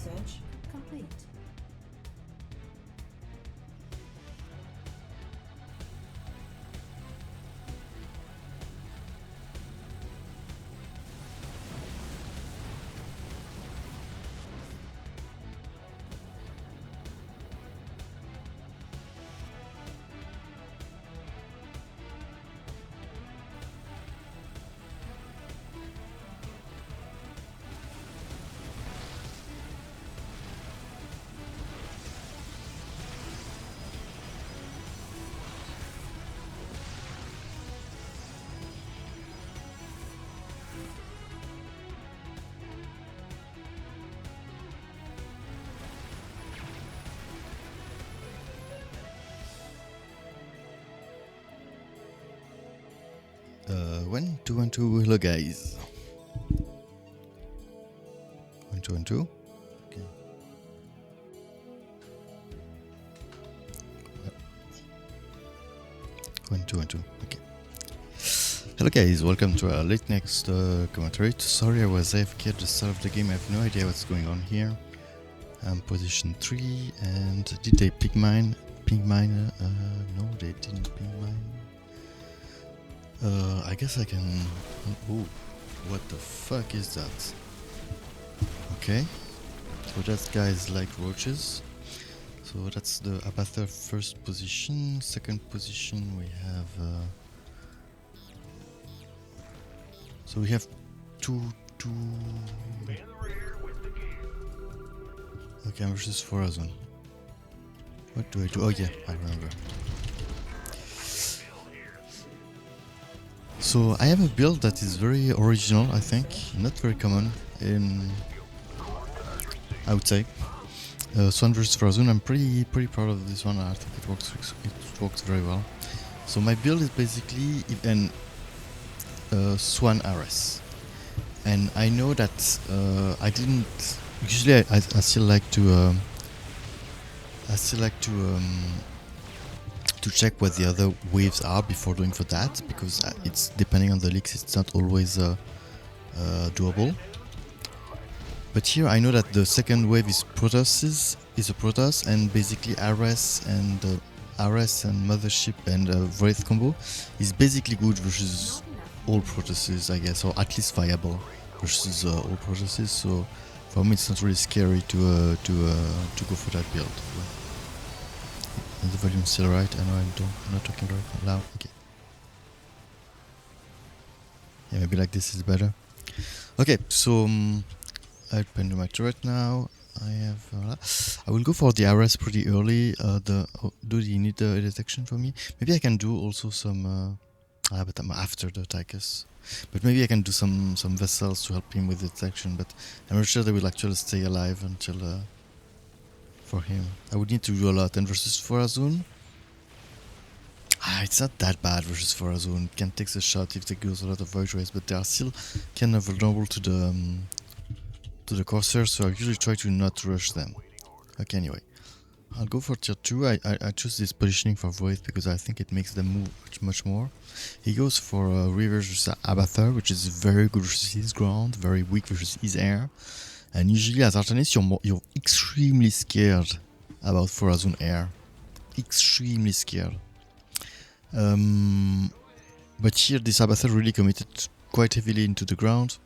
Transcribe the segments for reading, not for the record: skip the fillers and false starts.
Research complete. One, two, one, two. Hello, guys. 1, 2, 1, 2. Okay. 1, 2, 1, 2. Okay. Hello, guys. Welcome to our late next commentary. Sorry, I was AFK at the start of the game. I have no idea what's going on here. I'm position 3, and did they pick mine? Ping mine? No, they didn't ping mine. I guess I can... Oh, what the fuck is that? Okay, so that guy is like roaches. So that's the Abather first position. Second position we have... so we have two... Okay, versus Forazon. What do I do? Oh yeah, I remember. So I have a build that is very original, I think, not very common in, I would say. Swan vs Forazon. I'm pretty proud of this one. I think it works very well. So my build is basically an Swan RS, and I know that I didn't. Usually, I still like to. To check what the other waves are before doing for that, because it's depending on the leaks, it's not always doable. But here I know that the second wave is Protoss, is a Protoss, and basically RS and Mothership and Wraith combo is basically good versus all Protosses, I guess, or at least viable versus all Protosses. So for me, it's not really scary to go for that build. Is the volume still right? I know I'm not talking very loud. Okay. Yeah, maybe like this is better. Okay, so I open my turret now. I have. I will go for the RS pretty early. Do you need the detection for me? Maybe I can do also some. But I'm after the Tychus. But maybe I can do some vessels to help him with the detection. But I'm not sure they will actually stay alive until. For him, I would need to do a lot. And versus Forazon, it's not that bad versus Forazon. It can take a shot if they use a lot of Void Rays, but they are still kind of vulnerable to the Corsairs, so I usually try to not rush them. Okay, anyway, I'll go for tier 2. I choose this positioning for Void because I think it makes them move much more. He goes for Reverse versus Abather, which is very good versus his ground, very weak versus his air. And usually as Artanis, you're extremely scared about Forazon air. Extremely scared. But here this Abather really committed quite heavily into the ground.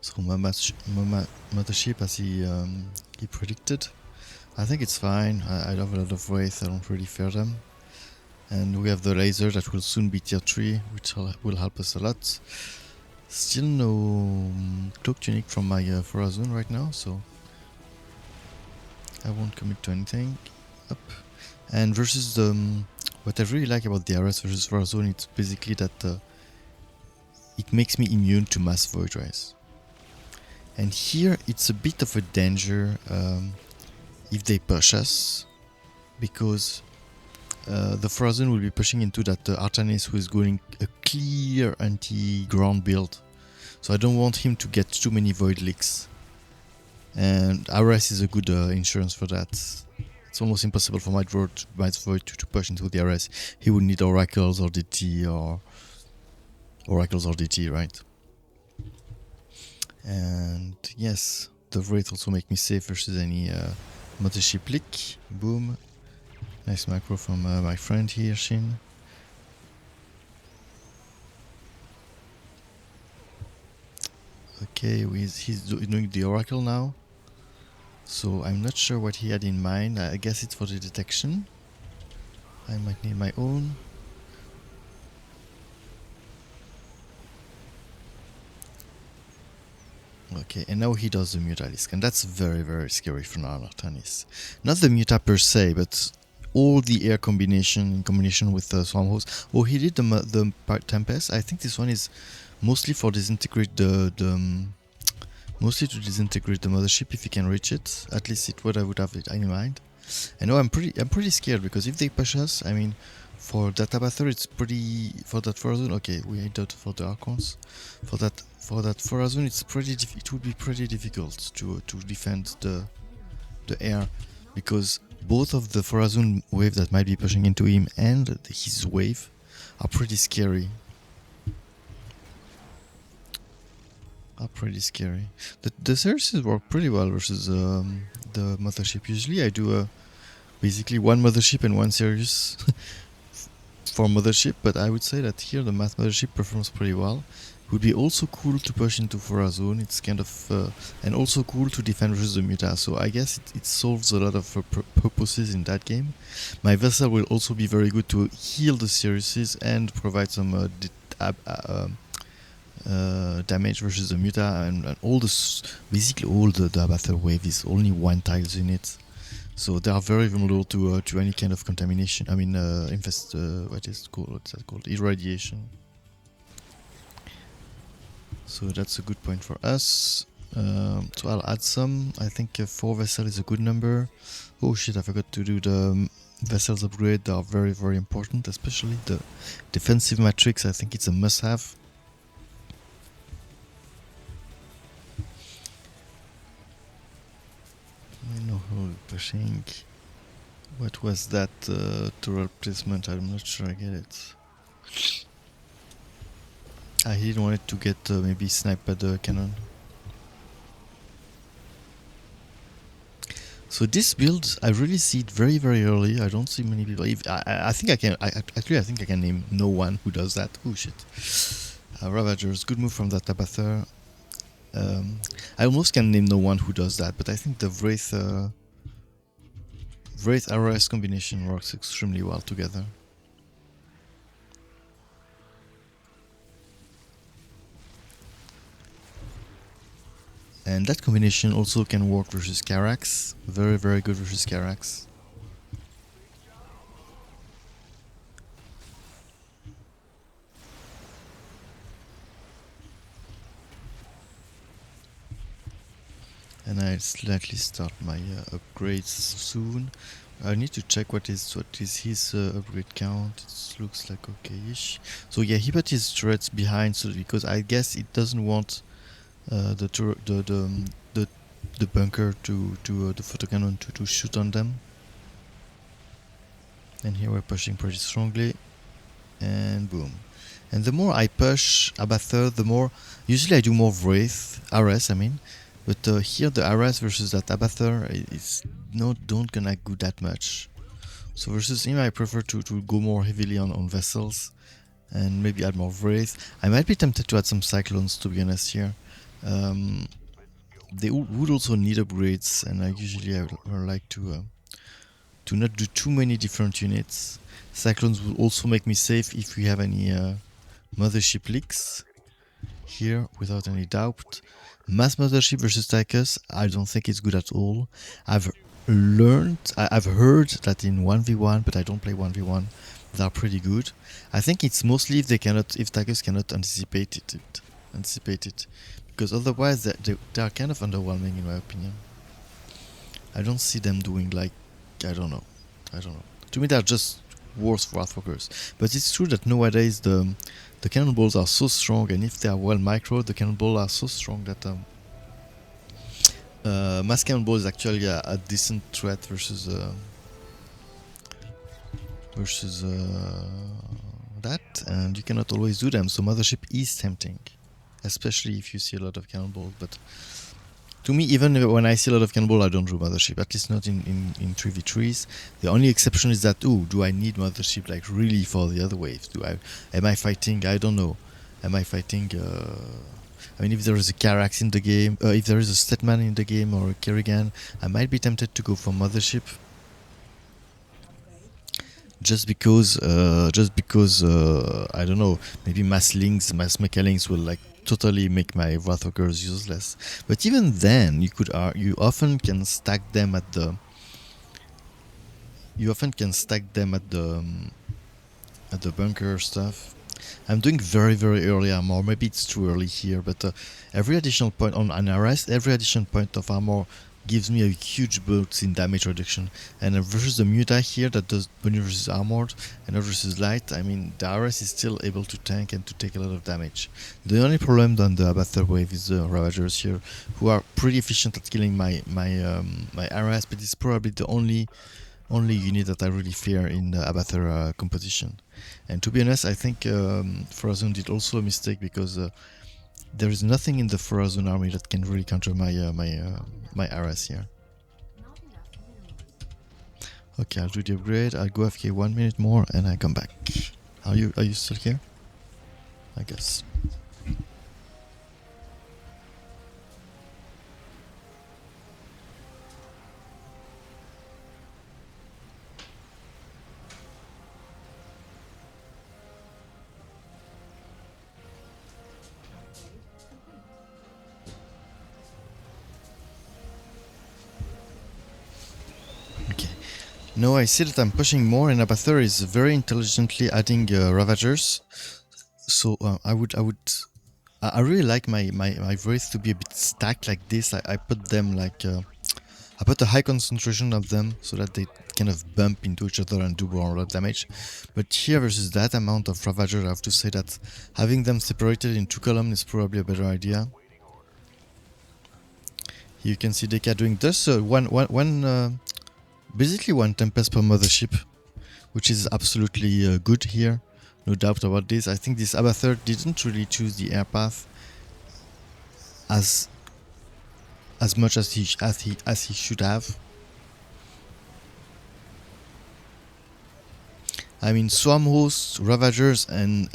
So Mothership, as he predicted. I think it's fine. I love a lot of Wraith, I don't really fear them. And we have the laser that will soon be tier 3, which will help us a lot. Still no cloak tunic from my Forazon right now, so I won't commit to anything. Up. And versus the what I really like about the RS versus Forazon, it's basically that it makes me immune to mass Void Rays. And here it's a bit of a danger if they push us, because the Forazon will be pushing into that Artanis who is going a clear anti-ground build. So I don't want him to get too many Void leaks. And RS is a good insurance for that. It's almost impossible for my Void to push into the RS. He would need Oracles or DT or... Oracles or DT, right? And yes, the Wraith also make me safe versus any Mothership Lick. Boom. Nice macro from my friend here, Shin. Okay, he's doing the Oracle now. So I'm not sure what he had in mind. I guess it's for the detection. I might need my own. Okay, and now he does the Mutalisk, and that's very, very scary for Nartanis. Not the Muta per se, but all the air combination in combination with the Swarm Host. Oh, he did the Tempest. I think this one is mostly for disintegrate mostly to disintegrate the mothership if he can reach it. At least it's what I would have it in mind. I know I'm pretty scared because if they push us, I mean, for that Abathur it's pretty, for that Forazon, okay, we ain't out for the Archons. For that Forazon it's it would be pretty difficult to defend the air, because both of the Forazon wave that might be pushing into him and his wave are pretty scary. Pretty scary. The services work pretty well versus the mothership. Usually I do basically one mothership and one Sirius for mothership, but I would say that here the math mothership performs pretty well. It would be also cool to push into Forazon. It's kind of and also cool to defend versus the Muta. So I guess it solves a lot of purposes in that game. My vessel will also be very good to heal the Siriuses and provide some damage versus the Muta, and all basically all the Abathur wave is only one tiles in it, so they are very vulnerable to any kind of contamination. I mean, what's that called? Irradiation. So that's a good point for us. So I'll add some. I think 4 vessel is a good number. Oh shit! I forgot to do the vessels upgrade. They are very, very important, especially the defensive matrix. I think it's a must-have. Pushing. What was that turret placement? I'm not sure I get it. He didn't want it to get maybe sniped by the cannon. So this build, I really see it very, very early. I don't see many people. I think I can. Actually, I think I can name no one who does that. Oh shit! Ravagers, good move from that Abathur. I almost can name no one who does that, but I think the Wraith RS combination works extremely well together. And that combination also can work versus Carax. Very, very good versus Carax. And I'll slightly start my upgrades soon. I need to check what is his upgrade count. It looks like okay-ish. So yeah, he put his turrets behind, so because I guess it doesn't want the bunker to the photocannon to shoot on them. And here we're pushing pretty strongly, and boom. And the more I push Abathur, the more usually I do more Wraith RS. I mean. But here the RS versus that Abathur is don't gonna go that much. So versus him I prefer to go more heavily on vessels and maybe add more Wraith. I might be tempted to add some Cyclones, to be honest here. They would also need upgrades, and I usually like to not do too many different units. Cyclones will also make me safe if we have any mothership leaks here, without any doubt. Mass Mothership versus Tychus, I don't think it's good at all. I've heard that in 1v1, but I don't play 1v1, they're pretty good. I think it's mostly if Tychus cannot anticipate it, because otherwise they are kind of underwhelming in my opinion. I don't see them doing like, I don't know. To me they're just worse Wrathwalkers. But it's true that nowadays the cannonballs are so strong, and if they are well micro, the cannonballs are so strong that mass cannonball is actually a decent threat versus that, and you cannot always do them. So mothership is tempting, especially if you see a lot of cannonballs. But To me, even when I see a lot of cannonball, I don't do mothership. At least not in 3v3s. The only exception is that, oh, do I need mothership like really for the other waves? Am I fighting? I don't know. Am I fighting? I mean, if there is a Carax in the game, if there is a Statman in the game or a Kerrigan, I might be tempted to go for mothership. Just because I don't know, maybe mass links, mass mecha links will like totally make my Wrathwalkers useless. But even then, you often can stack them at the bunker stuff. I'm doing very very early armor. Maybe it's too early here, but every additional point on an arrest, every additional point of armor gives me a huge boost in damage reduction. And versus the Muta here that does bunny versus armored and not versus light, I mean the RS is still able to tank and to take a lot of damage. The only problem on the Abathur wave is the Ravagers here, who are pretty efficient at killing my RS, but it's probably the only unit that I really fear in the Abathur composition. And to be honest, I think Farazun did also a mistake because there is nothing in the Farazun army that can really counter my RS here. Okay, I'll do the upgrade. I'll go AFK 1 minute more and I come back. Are you still here? I guess. No, I see that I'm pushing more, and Abathur is very intelligently adding Ravagers. So I really like my Wraith to be a bit stacked like this. I put them like I put a high concentration of them so that they kind of bump into each other and do more lot of damage. But here versus that amount of Ravager, I have to say that having them separated in 2 columns is probably a better idea. Here you can see Deka doing this basically one Tempest per mothership, which is absolutely good here, no doubt about this. I think this Abathur didn't really choose the air path as much as he should have. I mean, Swarm Hosts, Ravagers, and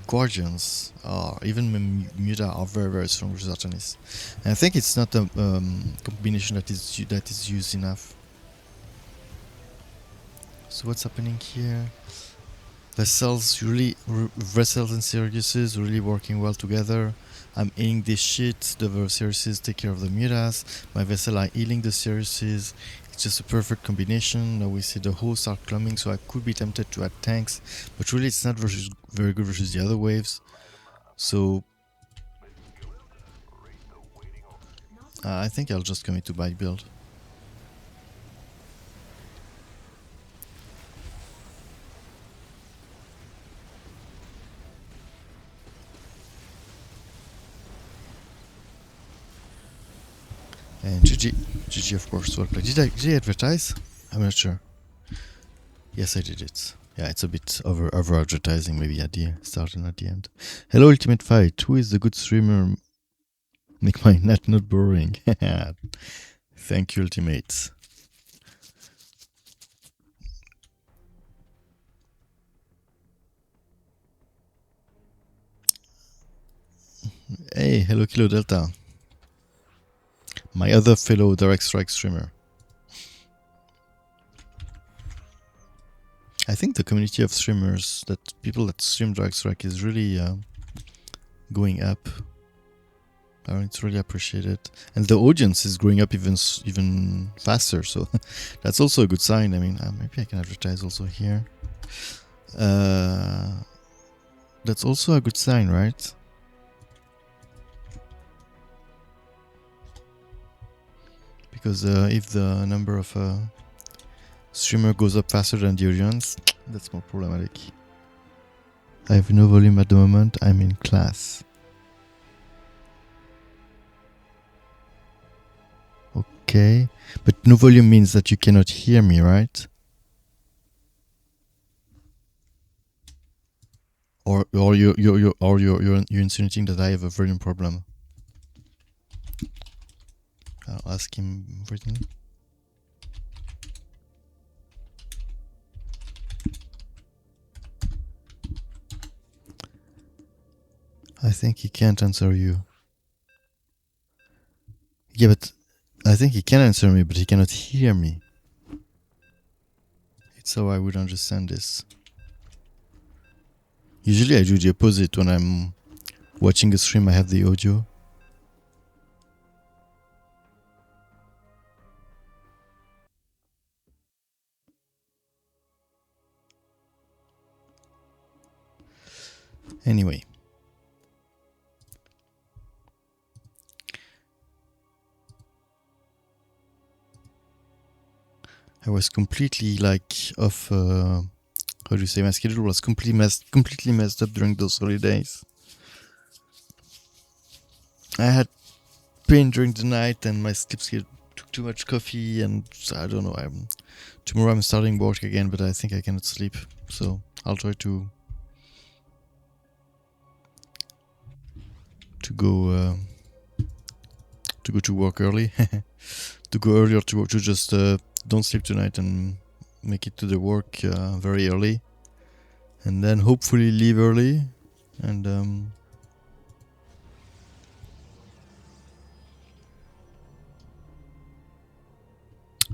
Guardians, or even Muta, are very very strong versus Artanis. And I think it's not a combination that is used enough. So what's happening here? Vessels and Siriuses really working well together. I'm healing this shit, the Siriuses take care of the Mutas, my vessel are healing the Siriuses. It's just a perfect combination. Now we see the hosts are clumping, so I could be tempted to add tanks, but really it's not very good versus the other waves. So I think I'll just commit to bike build. And GG of course, well played. Did I advertise? I'm not sure. Yes, I did it. Yeah, it's a bit over advertising maybe at the start and at the end. Hello Ultimate Fight, who is the good streamer? Make my net not boring. Thank you Ultimates. Hey, hello Kilo Delta. My other fellow Direct Strike streamer. I think the community of streamers, people that stream Direct Strike is really going up. It's really appreciated, and the audience is growing up even faster. So that's also a good sign. I mean, maybe I can advertise also here. That's also a good sign, right? Because if the number of streamer goes up faster than the audience, that's more problematic. I have no volume at the moment. I'm in class. Okay, but no volume means that you cannot hear me, right? Or you're insinuating that I have a volume problem. I'll ask him written. I think he can't answer you. Yeah, but I think he can answer me, but he cannot hear me. It's how I would understand this. Usually I do the opposite. When I'm watching a stream, I have the audio. Anyway. I was completely like off, how do you say, my schedule was completely messed up during those holidays. I had pain during the night and my sleep schedule took too much coffee and I don't know, tomorrow I'm starting work again, but I think I cannot sleep, so I'll try to go to work early. To go earlier to work, to just don't sleep tonight and make it to the work very early, and then hopefully leave early, and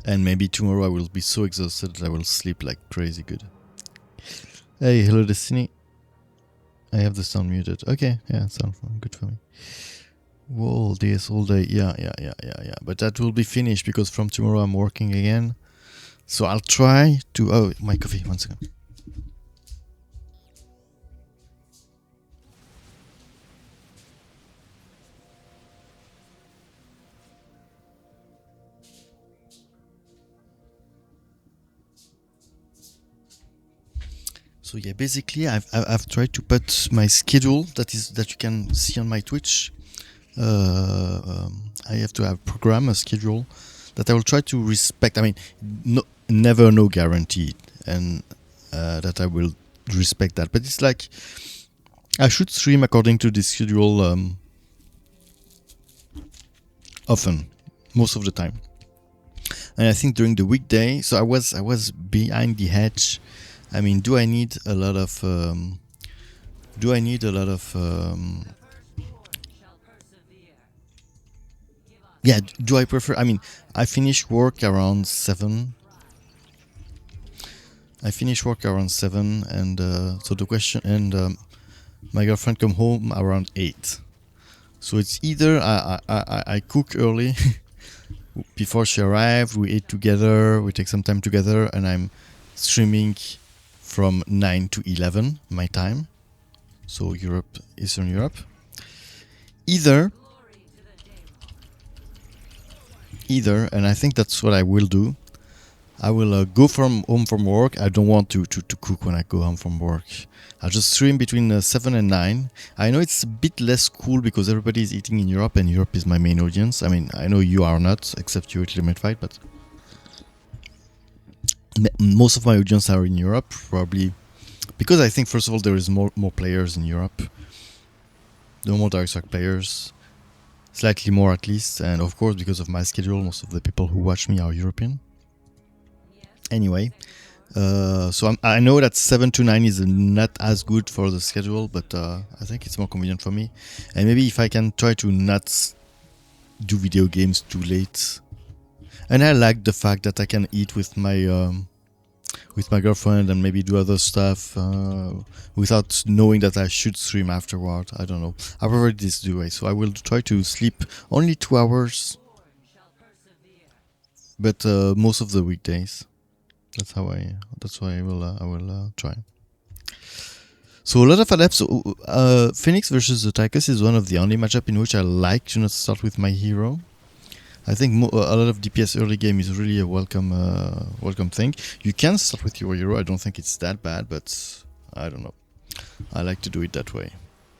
maybe tomorrow I will be so exhausted that I will sleep like crazy good. Hey, hello Destiny. I have the sound muted. Okay, yeah, sound good for me. Whoa, this all day. Yeah. But that will be finished because from tomorrow I'm working again. So I'll try to... Oh, my coffee. 1 second. So yeah, basically I've tried to put my schedule that you can see on my Twitch. I have to have program a schedule that I will try to respect. I mean, never no guarantee, and that I will respect that. But it's like I should stream according to this schedule often, most of the time. And I think during the weekday, so I was behind the hedge. I mean, do I need a lot of yeah, do I prefer... I mean, I finish work around 7. And so the question... And my girlfriend come home around 8. So it's either I cook early before she arrived, we eat together, we take some time together, and I'm streaming from 9 to 11 my time, so Eastern Europe. Either, and I think that's what I will do, I will go home from work. I don't want to cook when I go home from work. I'll just stream between 7 and 9. I know it's a bit less cool because everybody is eating in Europe, and Europe is my main audience. I mean, I know you are not, except you at Limit Fight, but most of my audience are in Europe, probably because I think, first of all, there is more players in Europe. There are more Direct Strike players, slightly more at least, and of course, because of my schedule, most of the people who watch me are European. Anyway, so I know that 7 to 9 is not as good for the schedule, but I think it's more convenient for me. And maybe if I can try to not do video games too late. And I like the fact that I can eat with my girlfriend and maybe do other stuff without knowing that I should stream afterward. I don't know. I prefer this way, so I will try to sleep only 2 hours, but most of the weekdays. That's why I will try. So a lot of adepts. Phoenix versus the Tychus is one of the only matchup in which I like to not start with my hero. I think a lot of DPS early game is really a welcome thing. You can start with your hero. I don't think it's that bad, but I don't know. I like to do it that way.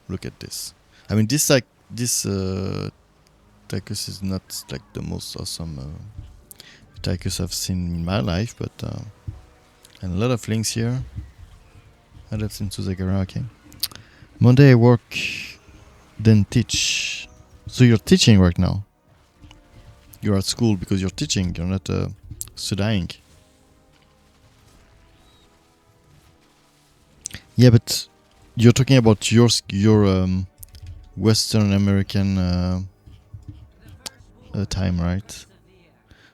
Look at this. I mean, this Tychus is not like the most awesome Tychus I've seen in my life, but and a lot of links here. Adepts into Zagara, okay. Monday I work, then teach. So you're teaching right now? You're at school because you're teaching. You're not studying. Yeah, but you're talking about your Western American time, right?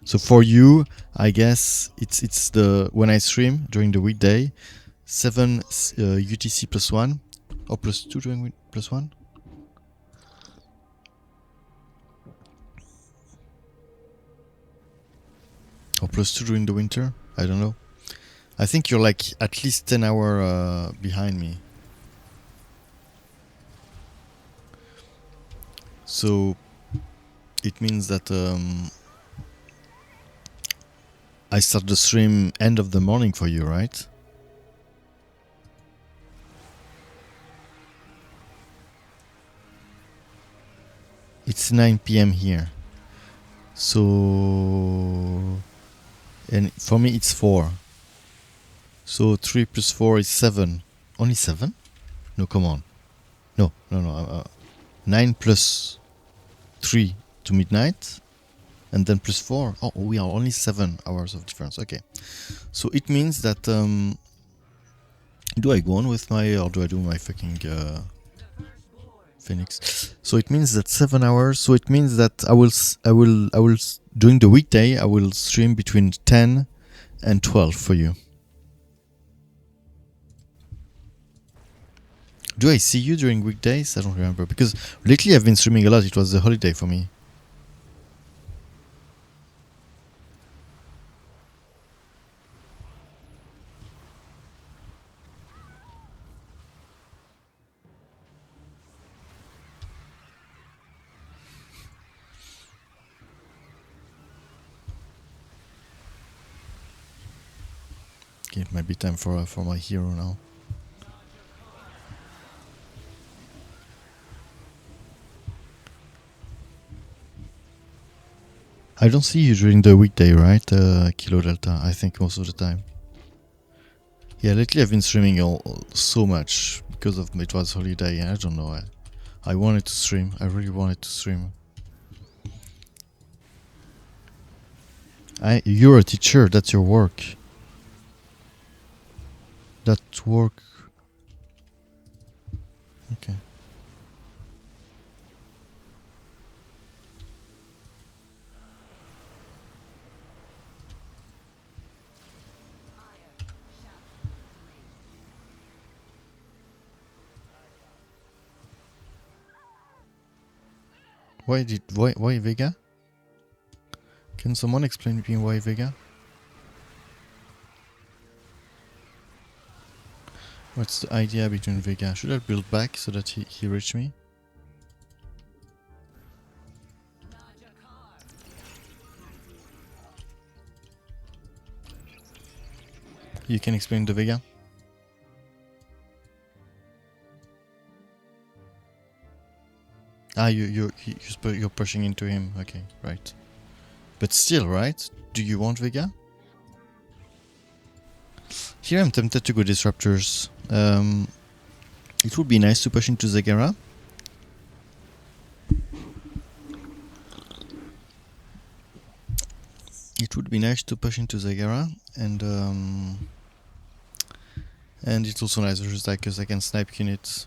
So for you, I guess it's the when I stream during the weekday, 7 UTC plus 1 or plus 2 during plus 1. Or plus 2 during the winter. I don't know. I think you're like at least 10 hour behind me. So it means that I start the stream end of the morning for you, right? It's 9 p.m. here. So, and for me it's 4. So 3 plus 4 is 7. Only 7? No, come on. No. 9 plus 3 to midnight. And then plus 4. Oh, we are only 7 hours of difference. Okay. So it means that... do I go on with my... Or do I do my fucking... Phoenix? So it means that 7 hours. So it means that I will... During the weekday, I will stream between 10 and 12 for you. Do I see you during weekdays? I don't remember. Because lately I've been streaming a lot. It was a holiday for me. Okay, it might be time for my hero now. I don't see you during the weekday, right, Kilo Delta? I think most of the time. Yeah, lately I've been streaming so much because of it was holiday. I don't know. I wanted to stream. I really wanted to stream. You're a teacher. That's your work. That's work. Okay. Why Vega? Can someone explain to me why Vega? What's the idea between Vega? Should I build back so that he reach me? You can explain the Vega? Ah, you're pushing into him. Okay, right. But still, right? Do you want Vega? Here I'm tempted to go Disruptors. It would be nice to push into Zagara. It would be nice to push into Zagara, and it's also nice just like because I can snipe units.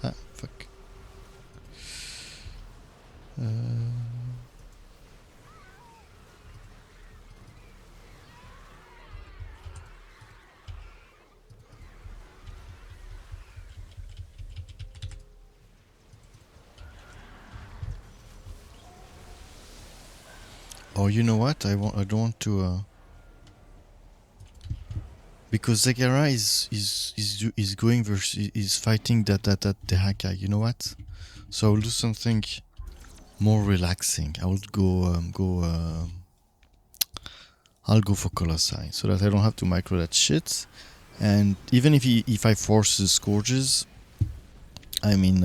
Ah, fuck. Oh, you know what? I don't want to. Because Zagara is going versus is fighting that Dehaka. You know what? So I'll do something more relaxing. I will I'll go for Colossi so that I don't have to micro that shit. And even if I force the Scourges, I mean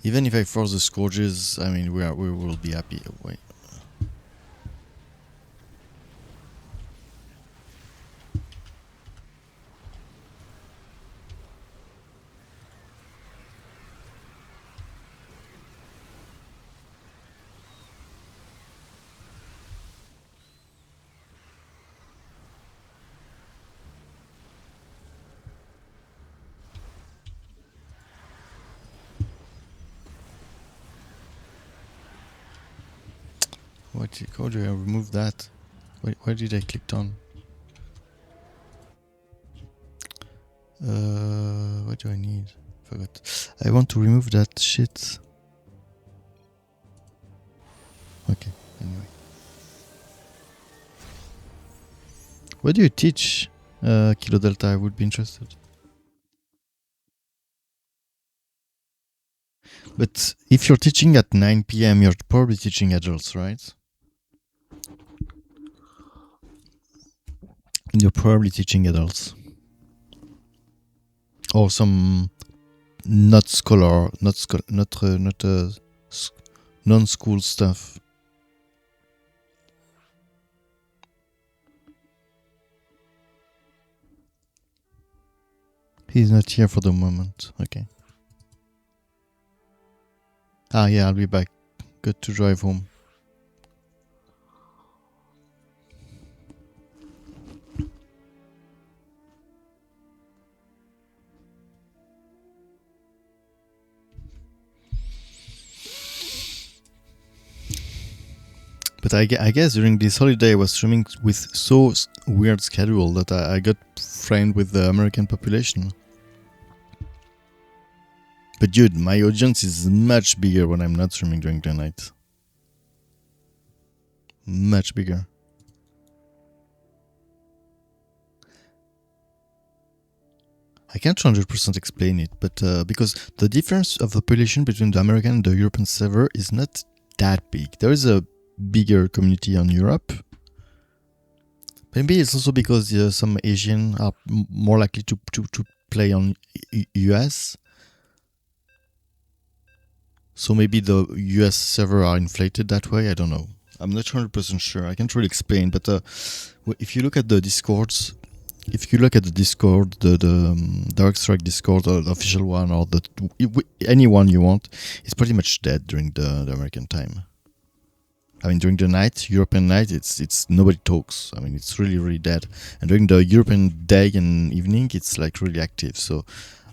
even if I force the Scourges, I mean we will be happy. Wait. How do I remove that? Why did I click on? What do I need? Forgot. I want to remove that shit. Okay, anyway. What do you teach, Kilo Delta? I would be interested. But if you're teaching at 9 p.m., you're probably teaching adults, right? You're probably teaching adults. Or some not non-school stuff. He's not here for the moment. Okay. Ah, yeah, I'll be back. Good to drive home. But I guess during this holiday I was streaming with so weird schedule that I got framed with the American population. But dude, my audience is much bigger when I'm not streaming during the night. Much bigger. I can't 100% explain it, but because the difference of the population between the American and the European server is not that big. There is a bigger community on Europe. Maybe it's also because some Asian are more likely to play on US. So maybe the US server are inflated that way. I don't know. I'm not 100% sure. I can't really explain. But if you look at the Discords, the Dark Strike Discord, or the official one, or any one you want, it's pretty much dead during the American time. I mean, during the night, European night, it's nobody talks. I mean, it's really, really dead. And during the European day and evening, it's like really active. So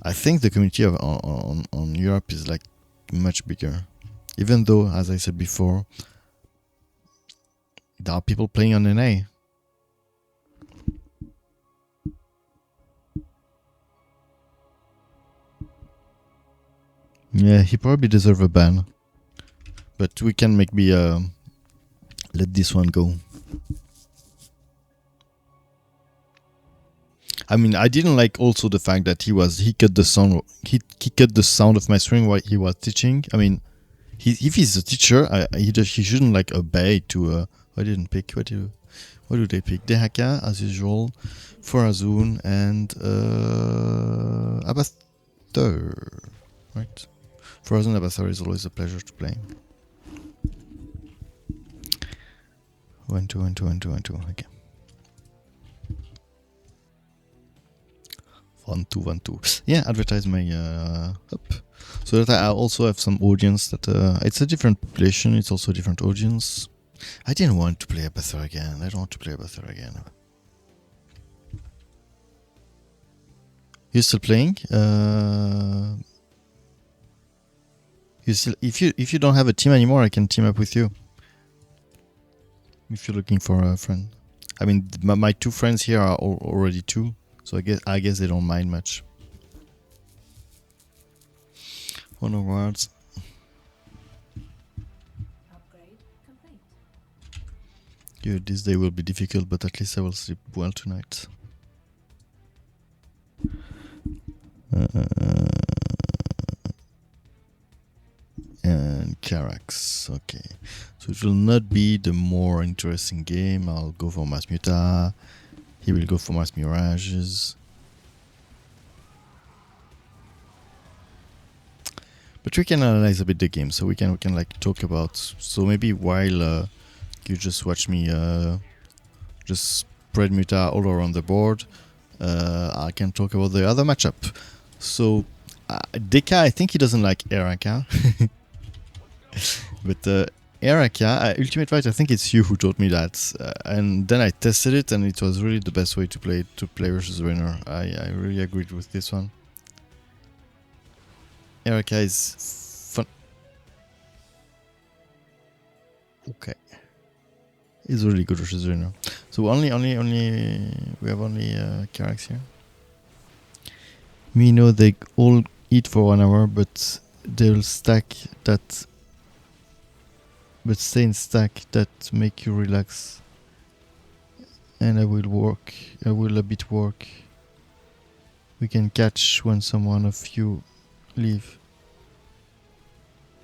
I think the community on Europe is like much bigger. Even though, as I said before, there are people playing on NA. Yeah, he probably deserves a ban. But we can maybe let this one go. I mean, I didn't like also the fact that he cut the sound of my stream while he was teaching. I mean, if he's a teacher, he shouldn't like obey to. I didn't pick. What do they pick? Dehaka as usual, Forazun and Abathur, right? Forazun Abathur is always a pleasure to play. 1-2, 1-2, 1-2, 1-2. Okay. 1-2, 1-2. Yeah, advertise my up, so that I also have some audience. That it's a different population. It's also a different audience. I didn't want to play Abathur again. I don't want to play Abathur again. You're still playing? You still, if you don't have a team anymore, I can team up with you. If you're looking for a friend. I mean, my two friends here are already two, so I guess they don't mind much. Honor words. Upgrade complete. Dude, this day will be difficult, but at least I will sleep well tonight. And Carax, okay. So it will not be the more interesting game. I'll go for Mass Muta. He will go for Mass Mirages. But we can analyze a bit the game, so we can like talk about. So maybe while you just watch me just spread Muta all around the board, I can talk about the other matchup. So Deka, I think he doesn't like Eraka. But Eraka, Ultimate Fight, I think it's you who taught me that. And then I tested it, and it was really the best way to play versus Rainer. I really agreed with this one. Eraka is fun. Okay. is really good versus Reno. So only we have only Carax here. We know they all eat for 1 hour, but they'll stack that. But stay in stack that make you relax. And I will work. I will a bit work. We can catch when someone of you leave.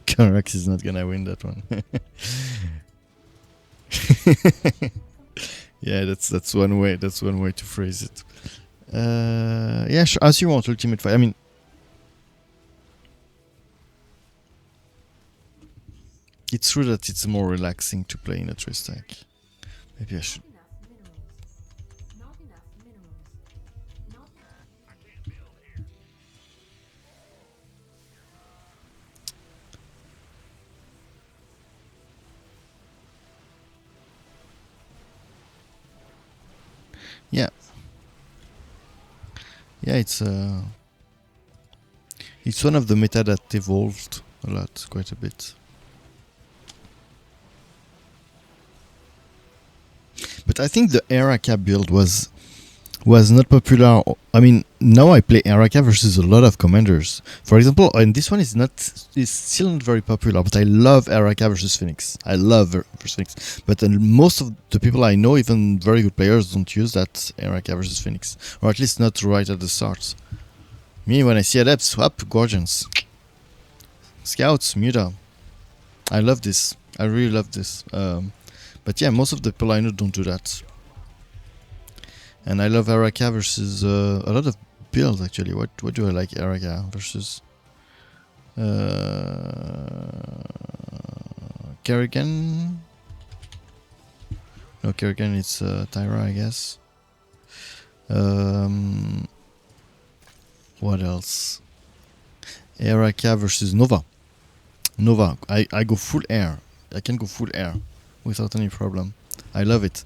Carax is not gonna win that one. Yeah, that's one way. That's one way to phrase it. Yeah, sure, as you want. Ultimate fight. I mean, it's true that it's more relaxing to play in a 3-stack. Maybe I should. Not enough minerals. Not Yeah. Yeah, it's one of the meta that evolved a lot, quite a bit. But I think the Araka build was not popular. I mean, now I play Araka versus a lot of commanders. For example, and this one is still not very popular, but I love Araka versus Phoenix. I love versus Phoenix. But most of the people I know, even very good players, don't use that Araka versus Phoenix, or at least not right at the start. Me, when I see adepts, up Guardians, Scouts, Muta. I love this. I really love this. But yeah, most of the people I know don't do that. And I love Araka versus a lot of builds actually. What do I like Araka versus? Kerrigan? No, Kerrigan it's Tyra, I guess. What else? Araka versus Nova. Nova. I go full air. I can go full air without any problem. I love it.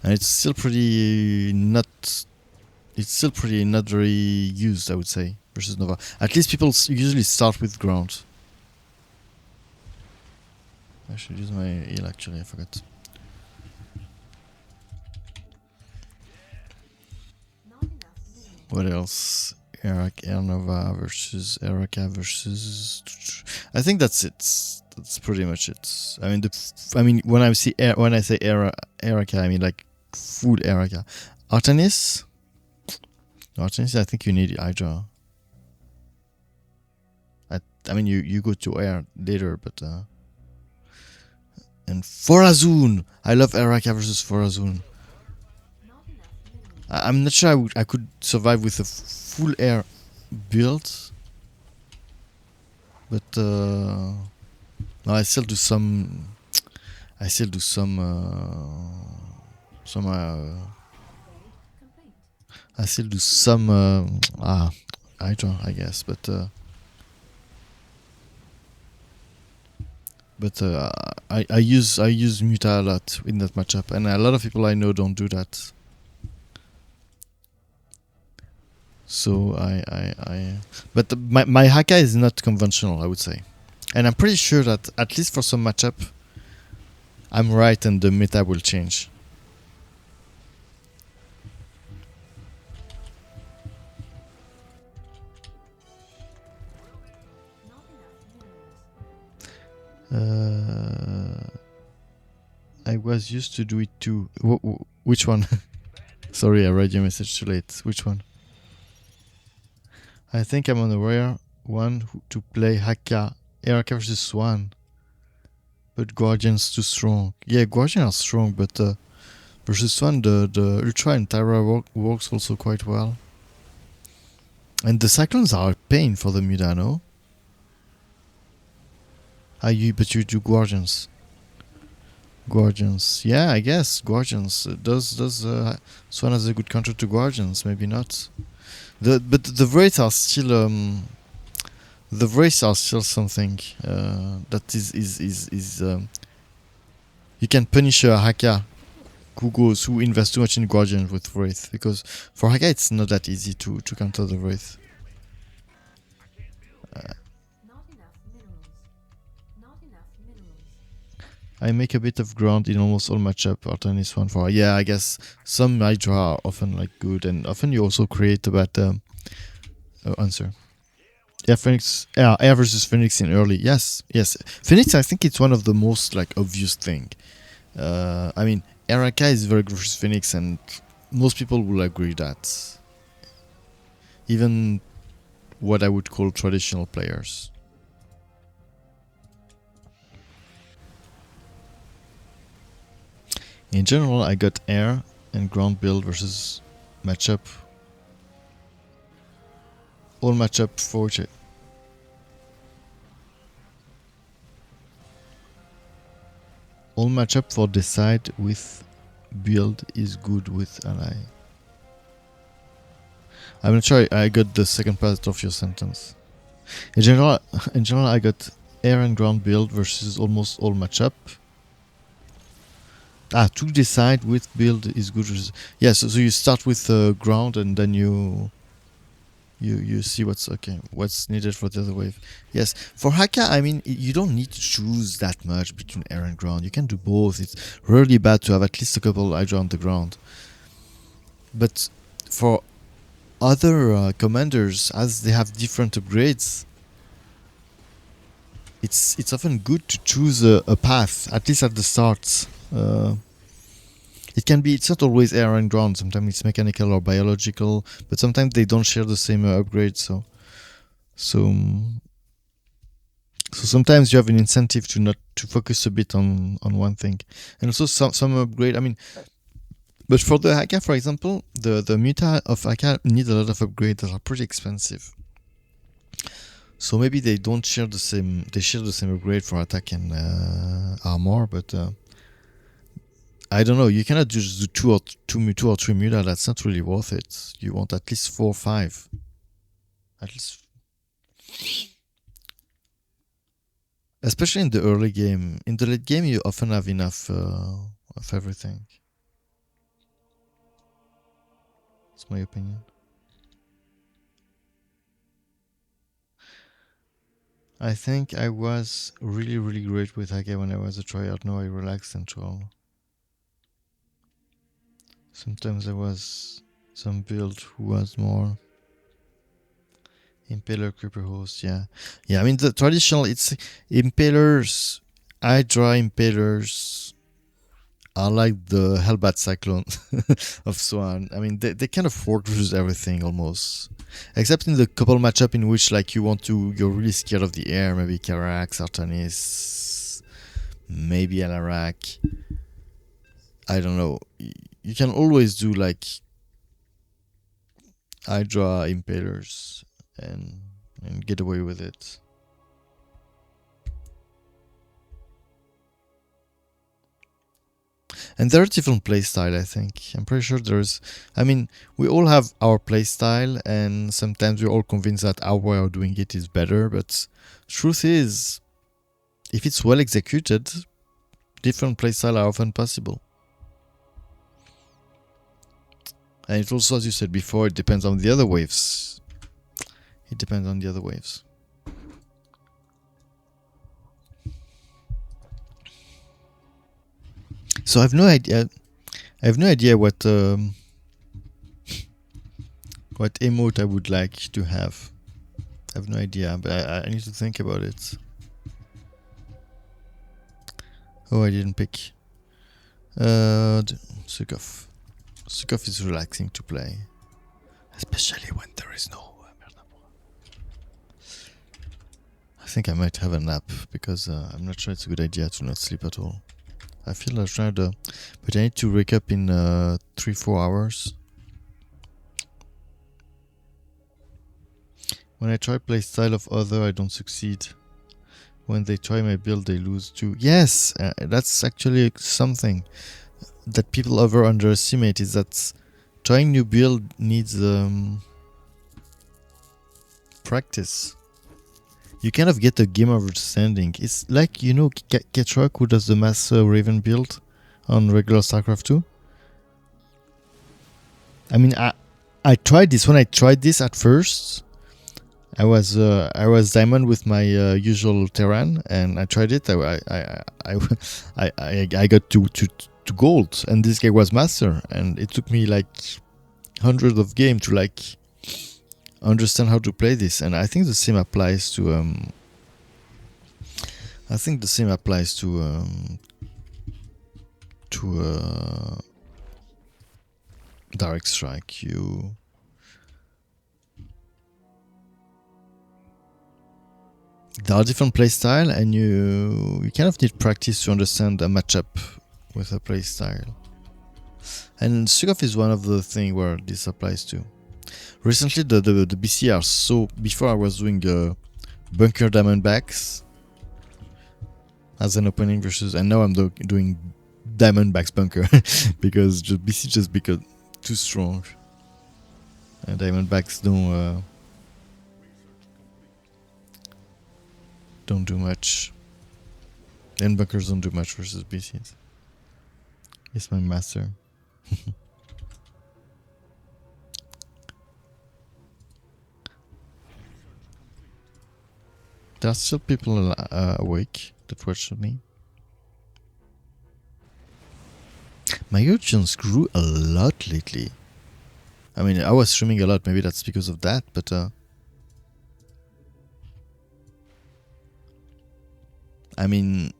And it's still pretty not very used, I would say, versus Nova. At least people usually start with ground. I should use my heal actually, I forgot. enough minerals. What else? Air Nova versus Araka versus. I think that's it. That's pretty much it. I mean, when I say Araka, I mean like full Araka. Artanis, I think you need Hydra. I mean, you go to air later, but and Forazun. I love Araka versus Forazun. Not enough minerals. I'm not sure I could survive with a full air build, but no, I still do some. Upgrade complete. I still do some Hydra, I guess, but I use Muta a lot in that matchup, and a lot of people I know don't do that. So but my Haka is not conventional, I would say, and I'm pretty sure that at least for some matchup, I'm right, and the meta will change. Not enough minerals. I was used to do it too. Which one? Sorry, I read your message too late. Which one? I think I'm on the rare one to play Haka. Araka versus Swan. But Guardian's too strong. Yeah, Guardian are strong, but versus Swan, the Ultra and Tyra works also quite well. And the Cyclones are a pain for the Muda, no? But you do Guardians. Guardians. Yeah, I guess Guardians. Does Swan has a good counter to Guardians? Maybe not. But the Wraiths are still something that is you can punish a Haka who invests too much in Guardian with Wraith, because for Haka it's not that easy to counter the Wraith. Not enough minerals. Not enough minerals. I make a bit of ground in almost all matchup. Artanis 1-4. Yeah, I guess some Hydra are often like good, and often you also create a bad answer. Yeah, Phoenix. Yeah, Air versus Phoenix in early. Yes, yes. Phoenix, I think it's one of the most like obvious thing. I mean, Araka is very good versus Phoenix, and most people will agree that. Even what I would call traditional players. In general, I got air and ground build versus matchup. All matchup for all matchup for decide with build is good with ally. I'm not sure I got the second part of your sentence. In general, I got air and ground build versus almost all matchup. To decide with build is good. Yes, so you start with ground and then you see what's needed for the other wave. Yes, for Haka, I mean, you don't need to choose that much between air and ground. You can do both. It's really bad to have at least a couple Hydra on the ground. But for other commanders, as they have different upgrades, it's often good to choose a path, at least at the start. It's not always air and ground. Sometimes it's mechanical or biological, but sometimes they don't share the same upgrade. So sometimes you have an incentive to focus a bit on one thing, and also some upgrade. I mean, but for the Haka, for example, the Muta of Haka need a lot of upgrades that are pretty expensive. So maybe they don't share the same. They share the same upgrade for attack and armor, but I don't know. You cannot just do two or three Muta. That's not really worth it. You want at least 4 or 5. At least, especially in the early game. In the late game, you often have enough of everything. That's my opinion. I think I was really, really great with Hake when I was a tryhard. Now I relax and troll. Sometimes there was some build who was more Impaler, Creeper Host, yeah. Yeah, I mean the traditional, it's Impalers, Hydra Impalers are like the Hellbat Cyclone of Swan. I mean, they can afford to use everything almost. Except in the couple matchup in which like you're really scared of the air, maybe Karax, Artanis, maybe Alarak. I don't know. You can always do like Hydra Impalers and get away with it. And there are different playstyle, I think. I'm pretty sure there's... I mean, we all have our playstyle, and sometimes we're all convinced that our way of doing it is better, but truth is, if it's well executed, different playstyle are often possible. And it also, as you said before, it depends on the other waves. It depends on the other waves. So I have no idea. I have no idea what emote I would like to have. I have no idea, but I need to think about it. Oh, I didn't pick. Sukov. Sukov is relaxing to play, especially when there is no. I think I might have a nap because I'm not sure it's a good idea to not sleep at all. I feel I've tried, but I need to wake up in 3-4 hours. When I try play style of other, I don't succeed. When they try my build, they lose too. Yes, that's actually something that people underestimate, is that trying new build needs practice. You kind of get a game of understanding. It's like, you know, Ketrok, who does the Mass Raven build on regular StarCraft 2. I mean, I tried this. When I tried this at first, I was diamond with my usual Terran, and I tried it. I got to gold, and this guy was master, and it took me like hundreds of games to like understand how to play this. And I think the same applies to direct strike. There are different playstyle, and you kind of need practice to understand a matchup with a playstyle. And Sugov is one of the things where this applies to. Recently, the BC are so. Before I was doing bunker Diamondbacks as an opening versus, and now I'm doing Diamondbacks bunker because the BC just became too strong, and Diamondbacks don't do much, and bunkers don't do much versus BCs. It's my master. There are still people awake that watch me. My audience grew a lot lately. I mean, I was streaming a lot, maybe that's because of that, but I mean,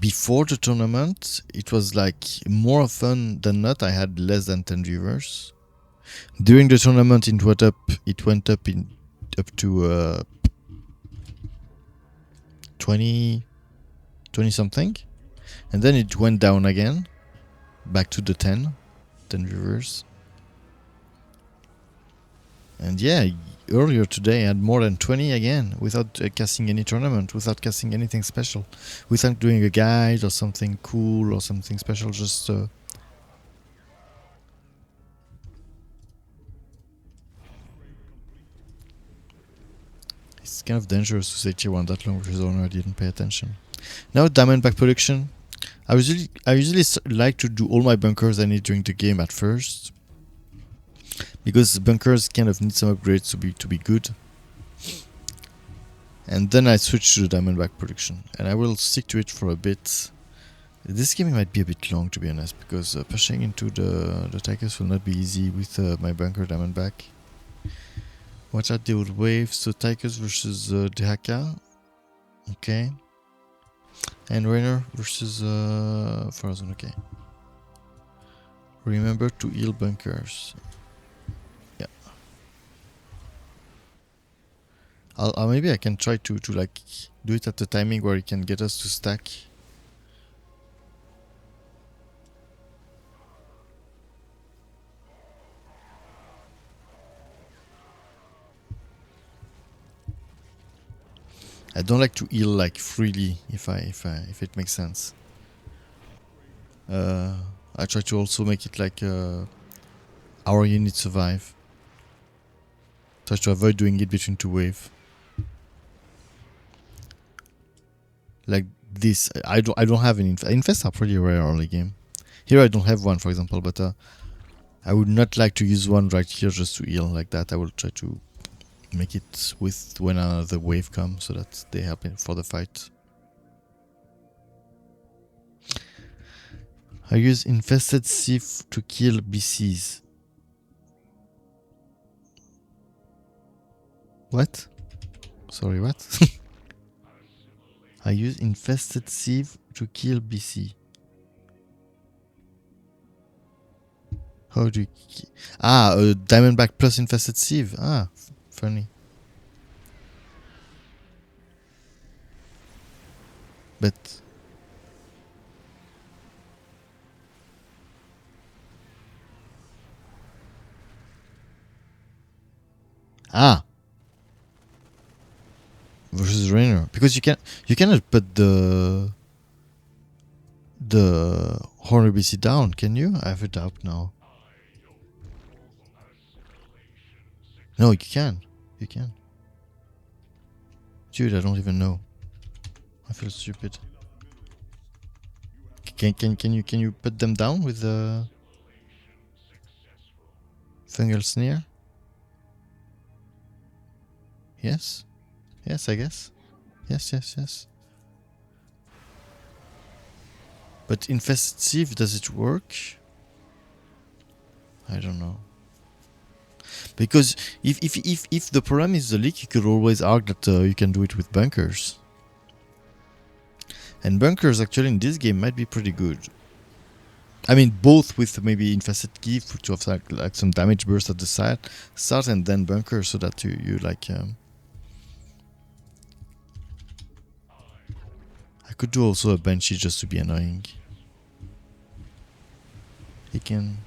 before the tournament, it was like more often than not, I had less than 10 viewers. During the tournament, it went up to 20 something, and then it went down again, back to the 10 viewers. And yeah, earlier today I had more than 20 again, without casting any tournament, without casting anything special, without doing a guide or something cool or something special, just it's kind of dangerous to say tier 1 that long because owner didn't pay attention. Now Diamondback production. I usually like to do all my bunkers I need during the game at first, because bunkers kind of need some upgrades to be good. And then I switch to the Diamondback production, and I will stick to it for a bit. This game might be a bit long, to be honest, because pushing into the Tigers will not be easy with my bunker Diamondback. Watch out the old waves. So Tigers versus Dehaka. Okay. And Rainer versus Farazon. Okay. Remember to heal bunkers. Yeah. I'll maybe I can try to like do it at the timing where it can get us to stack. I don't like to heal like freely if it makes sense. I try to also make it like our unit survive. Try to avoid doing it between two waves. Like this, I don't have an infest are pretty rare early game. Here I don't have one, for example, but I would not like to use one right here just to heal like that. I will try to make it with when another wave comes so that they help for the fight. I use infested sieve to kill BCs. What? Sorry, what? I use infested sieve to kill BC. How do you... Diamondback plus infested sieve. Funny. But... versus Rainer, because you cannot put the Horner BC down, can you? I have a doubt now. No, you can. You can. Dude, I don't even know. I feel stupid. Can you put them down with the fungal sneer? Yes? Yes, I guess. Yes. But Infested Sieve, does it work? I don't know. Because if the problem is the leak, you could always argue that you can do it with bunkers. And bunkers actually in this game might be pretty good. I mean, both with maybe Infested Sieve to have like some damage burst at the start, and then bunkers so that you like. I could do also a Banshee just to be annoying. He can.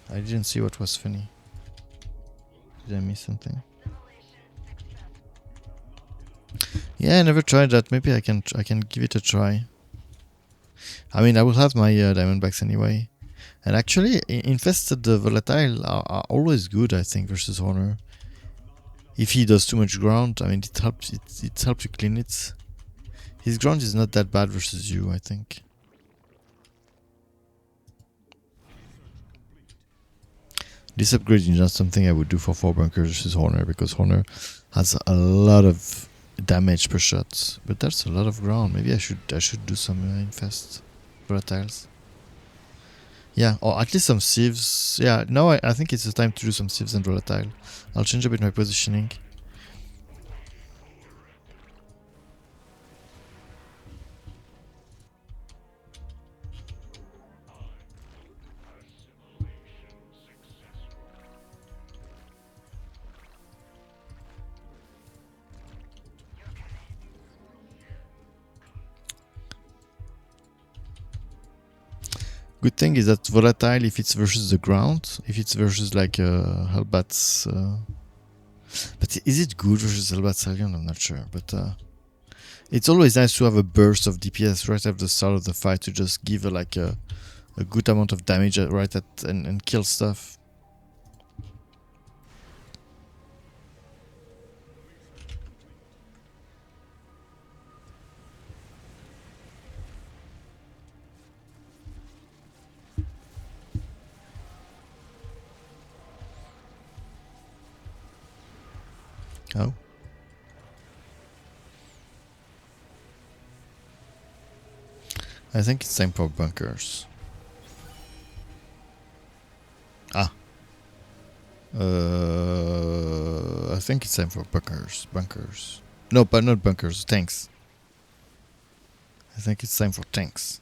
I didn't see what was funny. Did I miss something? Yeah, I never tried that. Maybe I can give it a try. I mean, I will have my Diamondbacks anyway. And actually, Infested Volatile are always good, I think, versus Honor. If he does too much ground, I mean, it helps you clean it. His ground is not that bad versus you, I think. This upgrade is not something I would do for 4 bunkers versus Horner, because Horner has a lot of damage per shot. But that's a lot of ground. Maybe I should do some Infest Volatiles. Yeah, or at least some Sieves. Yeah, now I think it's the time to do some Sieves and Volatile. I'll change a bit my positioning. Good thing is that Volatile, if it's versus the ground, if it's versus like Hellbats... but is it good versus Hellbats Alien? I'm not sure, but it's always nice to have a burst of DPS right at the start of the fight to just give a good amount of damage right at and kill stuff. Oh. I think it's time for bunkers. Ah. I think it's time for bunkers. Bunkers. No, but not bunkers. Tanks. I think it's time for tanks.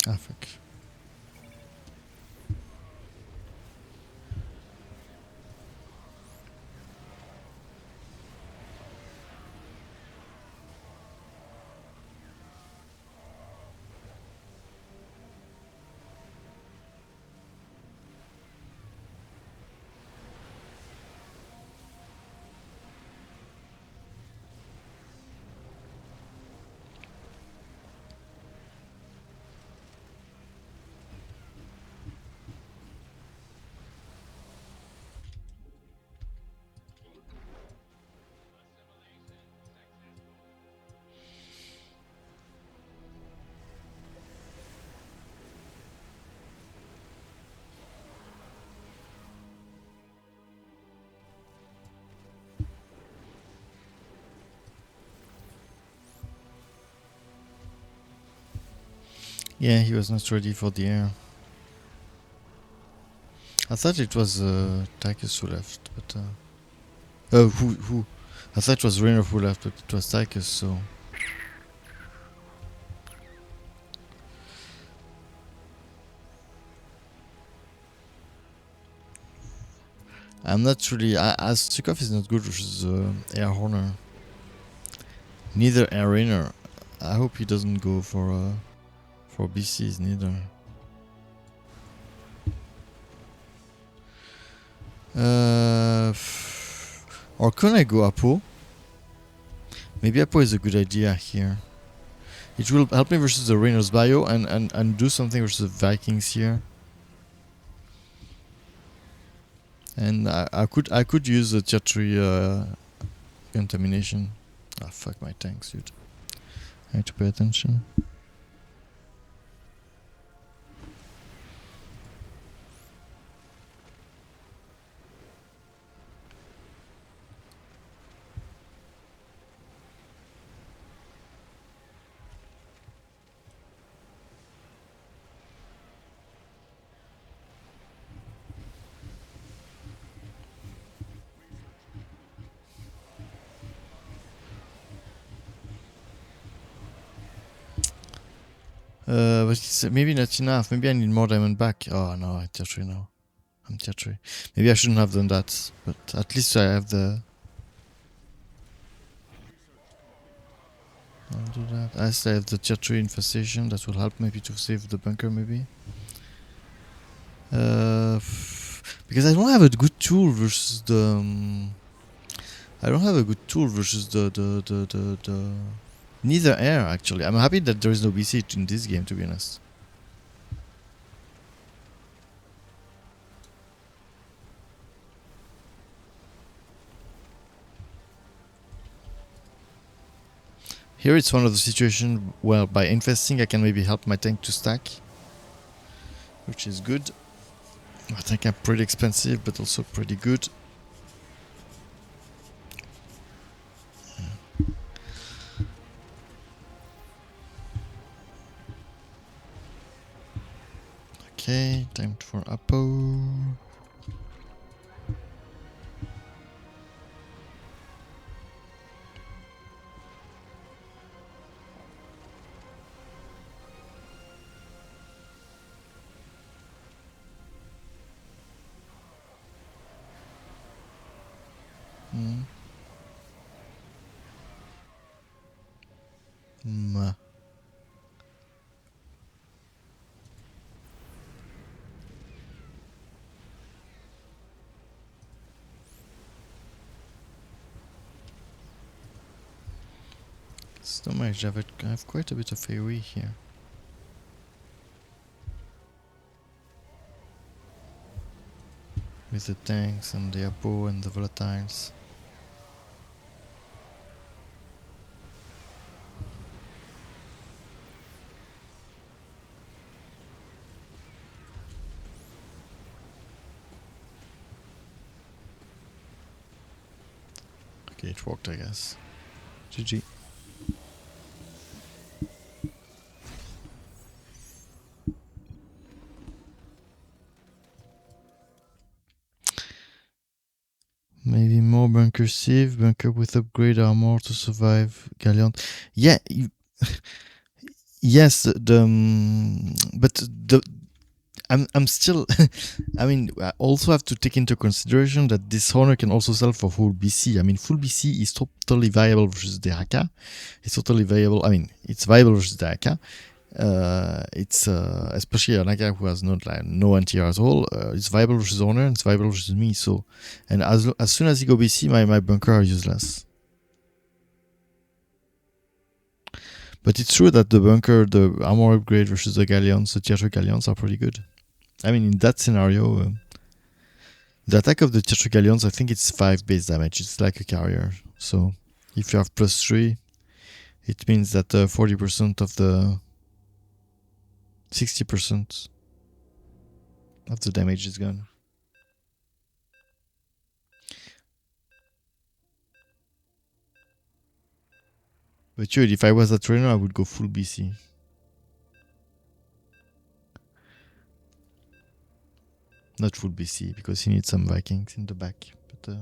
Ah, fuck. Yeah, he was not ready for the air. I thought it was Tychus who left, but oh, who? I thought it was Rainer who left, but it was Tychus, so... I'm not really. As Sukov is not good versus Air Horner. Neither Air Rainer. I hope he doesn't go for BCs neither. Or can I go Apo? Maybe Apo is a good idea here. It will help me versus the Rainer's bio and do something versus the Vikings here. And I could use the tier 3 contamination. Ah, fuck my tanks, dude. I need to pay attention. But it's maybe not enough. Maybe I need more diamond back. Oh no, I'm tier 3 now. I'm tier 3. Maybe I shouldn't have done that, but at least I have the... I'll do that. At least I have the tier 3 infestation. That will help maybe to save the bunker maybe. Because I don't have a good tool versus the... I don't have a good tool versus the neither air actually. I'm happy that there is no BC in this game, to be honest. Here it's one of the situations where by investing I can maybe help my tank to stack, which is good. My tank are pretty expensive but also pretty good. Okay, time for Apo. So much, I have quite a bit of AoE here. With the tanks and the Apo and the volatiles. Okay, it worked, I guess. GG. Maybe more bunker sieve, bunker with upgrade armor to survive Galleon. Yeah, yes, but the I'm still. I mean, I also have to take into consideration that this honor can also sell for full BC. I mean, full BC is totally viable versus the Haka. It's totally viable. I mean, it's viable versus the Haka. It's especially an Haka who has not like no anti-air at all. It's viable versus honor. And it's viable versus me. So, and as soon as he go BC, my bunker are useless. But it's true that the bunker, the armor upgrade versus the galleons, the tier 3 galleons are pretty good. I mean, in that scenario, the attack of the tier 3 galleons, I think it's 5 base damage. It's like a carrier. So if you have plus 3, it means that 40% of the 60% of the damage is gone. But dude, if I was a trainer, I would go full BC. Not full BC, because he needs some Vikings in the back. But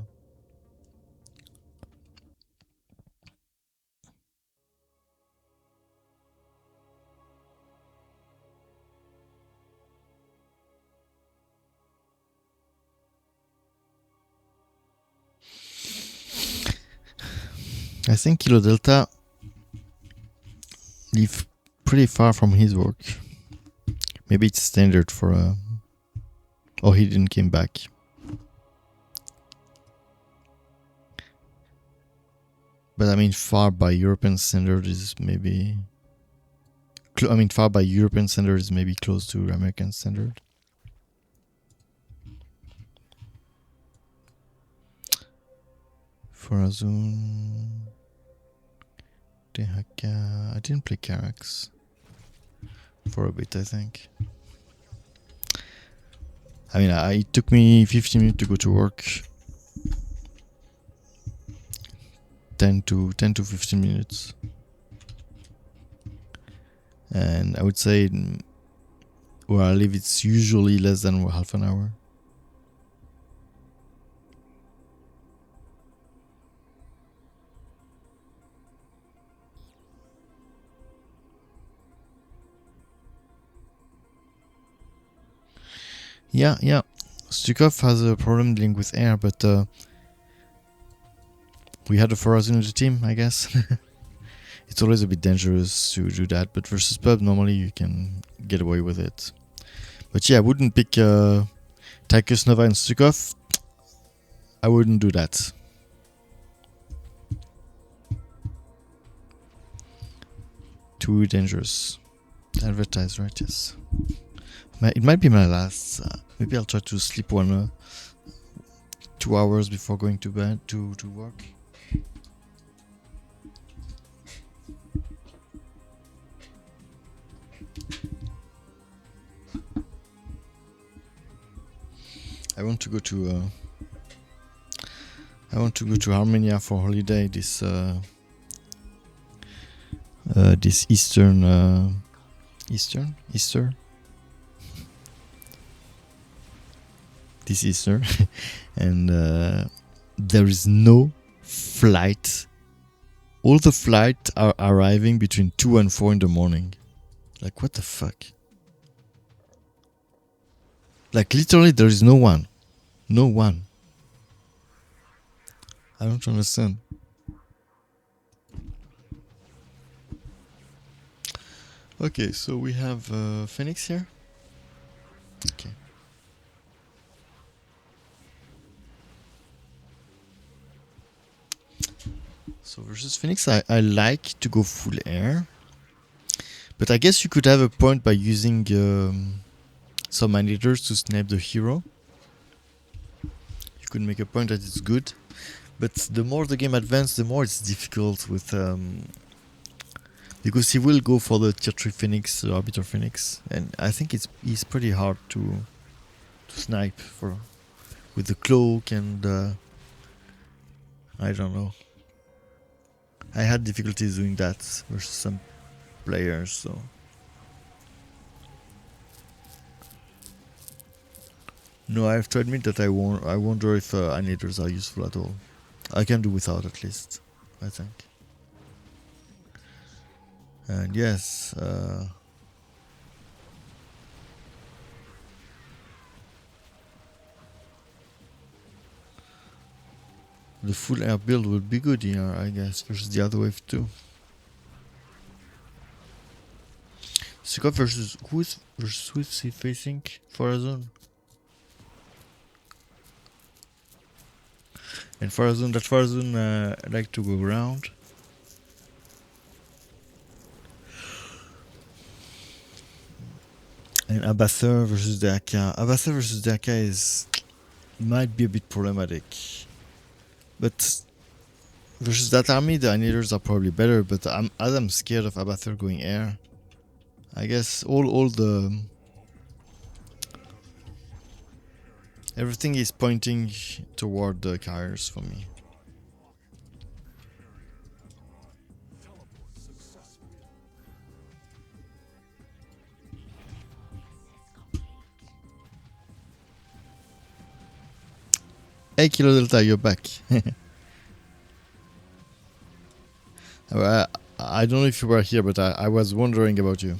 I think Kilo Delta live pretty far from his work. Maybe it's standard for oh, he didn't came back. But I mean, far by European standard is maybe. Far by European standard is maybe close to American standard. Forazun. Dehaka. I didn't play Carax for a bit, I think. I mean, it took me 15 minutes to go to work. 10 to 15 minutes. And I would say where I live, it's usually less than half an hour. Yeah. Stukov has a problem dealing with air, but we had a Forazun in the team, I guess. It's always a bit dangerous to do that, but versus pub, normally you can get away with it. But yeah, I wouldn't pick Tychus Nova and Stukov. I wouldn't do that. Too dangerous. Advertise, right? Yes. It might be my last. Maybe I'll try to sleep 2 hours before going to bed to work. I want to go to Armenia for holiday this Easter this Easter and there is no flight. All the flights are arriving between 2 and 4 in the morning. Like, what the fuck? Like, literally there is no one. No one. I don't understand. Okay, so we have Phoenix here. Okay. So versus Phoenix, I like to go full air. But I guess you could have a point by using some managers to snipe the hero. You could make a point that it's good. But the more the game advances, the more it's difficult with... because he will go for the tier 3 Phoenix, the Arbiter Phoenix. And I think he's pretty hard to snipe for with the cloak and... I don't know. I had difficulties doing that versus some players, so... No, I have to admit that I wonder if annihilators are useful at all. I can do without, at least, I think. And yes, the full air build would be good here, I guess, versus the other wave too. Stukov versus who is he facing for a zone? And for a zone, I like to go around. And Abathur versus Daka. Abathur versus Daka might be a bit problematic. But versus that army, the annihilators are probably better. But as I'm scared of Abathur going air, I guess all the everything is pointing toward the carriers for me. Hey Kilo Delta, you're back. I don't know if you were here, but I was wondering about you.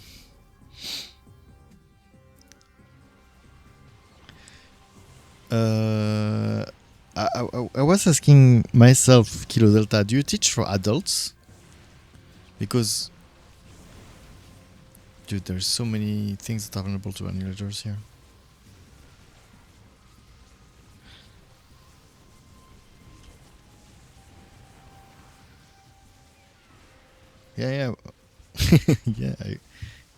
I was asking myself, Kilo Delta, do you teach for adults? Because, dude, there's so many things that are available to annihilators here. Yeah, yeah,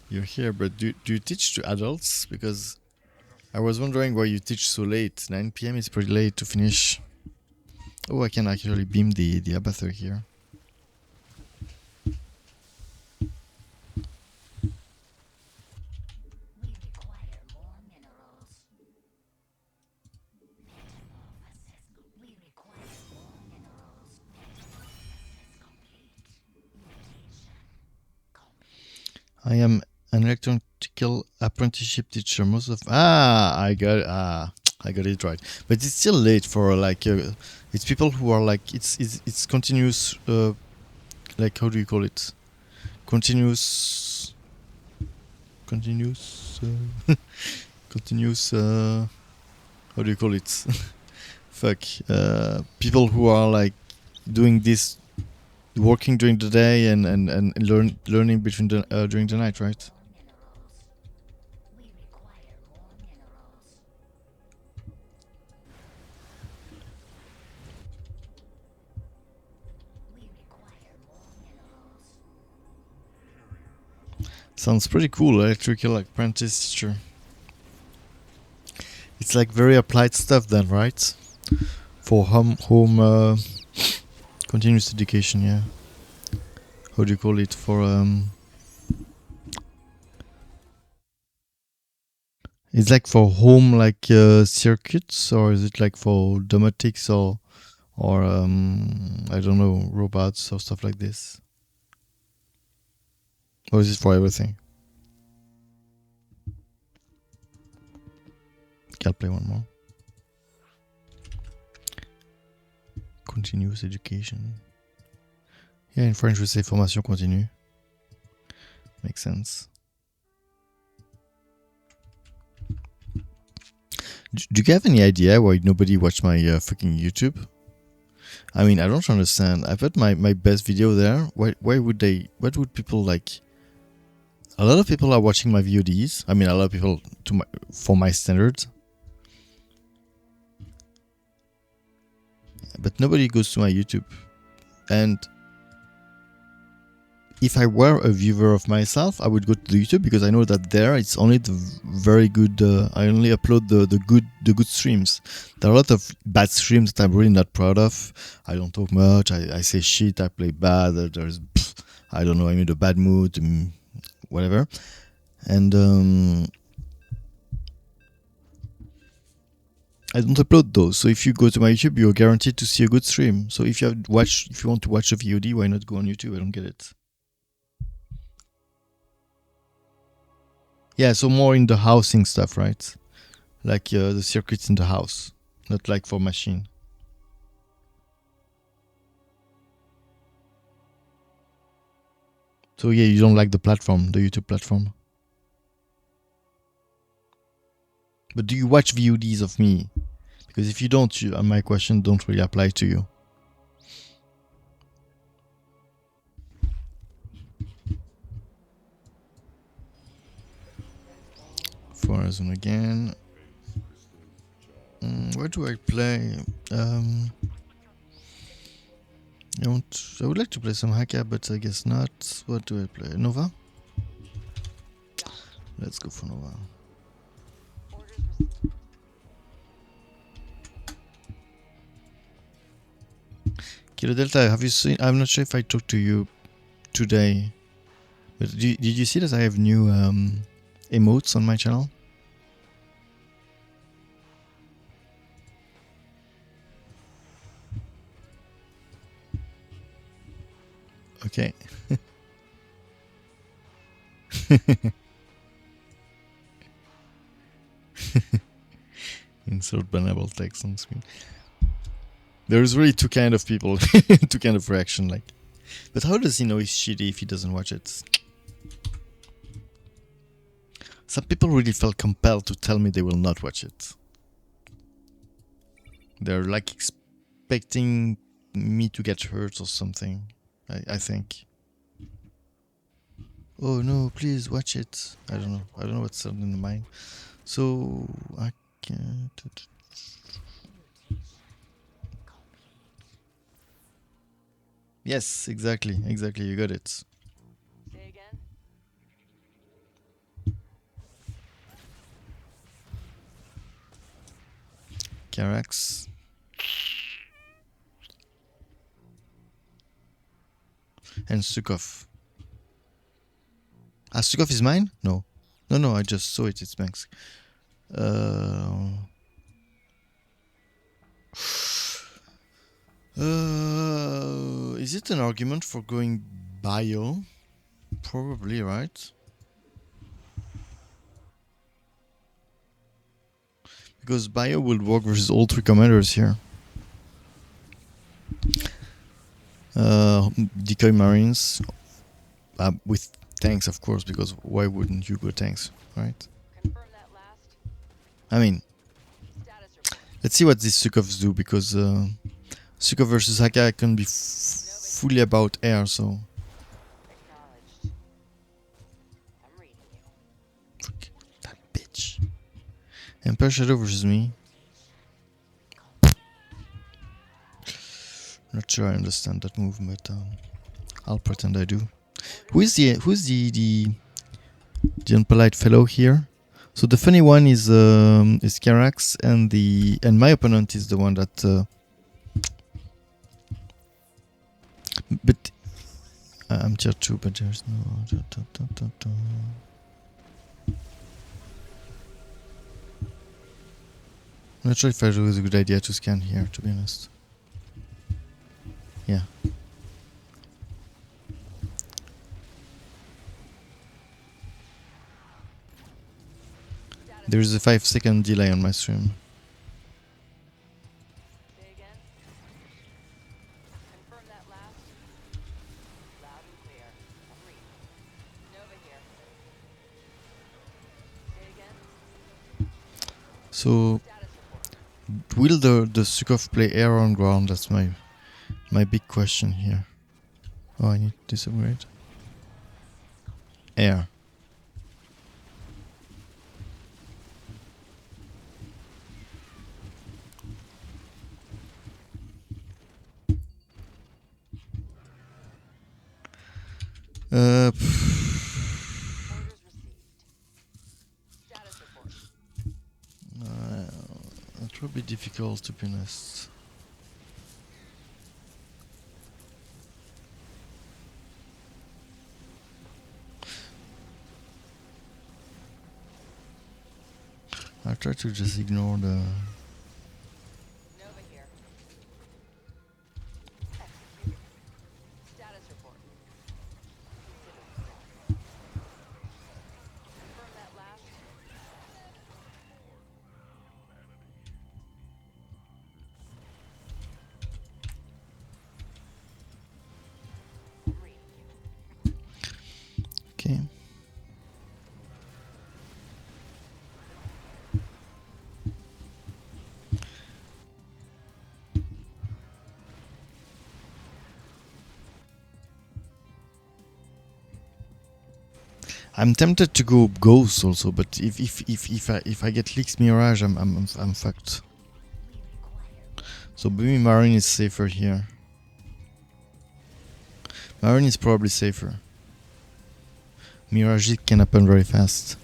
you're here, but do you teach to adults? Because I was wondering why you teach so late. 9 p.m. is pretty late to finish. Oh, I can actually beam the abattoir here. I am an electrical apprenticeship teacher. Most of I got it right. But it's still late for like it's people who are like it's continuous like how do you call it? Continuous continuous continuous how do you call it? Fuck people who are like doing this working during the day and learning between the during the night, right? Sounds pretty cool, electrical apprentice teacher. It's like very applied stuff then, right? For home continuous education, yeah. How do you call it? For it's like for home like circuits, or is it like for domotics or I don't know, robots or stuff like this? Or is it for everything? Can I play one more? Continuous education. Yeah, in French we say formation continue. Makes sense. Do you have any idea why nobody watched my fucking YouTube? I mean, I don't understand. I put my best video there. Why would they? What would people like? A lot of people are watching my VODs. I mean, a lot of people for my standards. But nobody goes to my YouTube. And if I were a viewer of myself, I would go to the YouTube because I know that there it's only the very good. I only upload the good streams. There are a lot of bad streams that I'm really not proud of. I don't talk much. I say shit. I play bad. There's I don't know. I'm in a bad mood. Whatever. And I don't upload those. So if you go to my YouTube, you're guaranteed to see a good stream. So if you want to watch a VOD, why not go on YouTube? I don't get it. Yeah, so more in the housing stuff, right? Like the circuits in the house, not like for machine. So yeah, you don't like the platform, the YouTube platform. But do you watch VODs of me? Because if you don't, my question don't really apply to you. Horizon again. Where do I play? I would like to play some Haka, but I guess not. What do I play? Nova? Let's go for Nova. Kilo Delta, have you seen? I'm not sure if I talked to you today, but did you see that I have new emotes on my channel? Okay. Insert bannable text on screen. There's really two kind of people, two kind of reaction. Like, but how does he know he's shitty if he doesn't watch it? Some people really felt compelled to tell me they will not watch it. They're like expecting me to get hurt or something. I think. Oh no! Please watch it. I don't know. I don't know what's on in the mind. So I can't. Yes, exactly. You got it. Say again? Carax. And Sukov. Ah, Sukov is mine? No. No, I just saw it. It's Banks. Is it an argument for going bio? Probably, right? Because bio will work versus all three commanders here. Decoy Marines. With tanks, of course, because why wouldn't you go tanks, right? Confirm that last. I mean, Status report. let's see what these Sukovs do, because Sukov versus Haka can be fully about air, so... Acknowledged. I'm reading you. Frick, that bitch. Empire Shadow versus me. Not sure I understand that move, but I'll pretend I do. Who's the unpolite fellow here? So the funny one is Carax, and my opponent is the one that. But I'm tier 2, but there's no. I'm not sure if it was a good idea to scan here, to be honest. Yeah. There is a 5-second delay on my stream. Say again? Confirm that last. Loud and clear. I'm reading. Nova here. Say again? So, Status report. will the Sukov play air on ground? That's my big question here. Oh, I need this upgrade. Air. Orders received. Status report. It will be difficult, to be honest. I'll try to just ignore the... Nova here. Execute. Status report. Confirm that last. I'm reading you. Okay. I'm tempted to go Ghost also, but if I get Leaks Mirage, I'm fucked. So maybe Marine is safer here. Marine is probably safer. Mirage can happen very fast.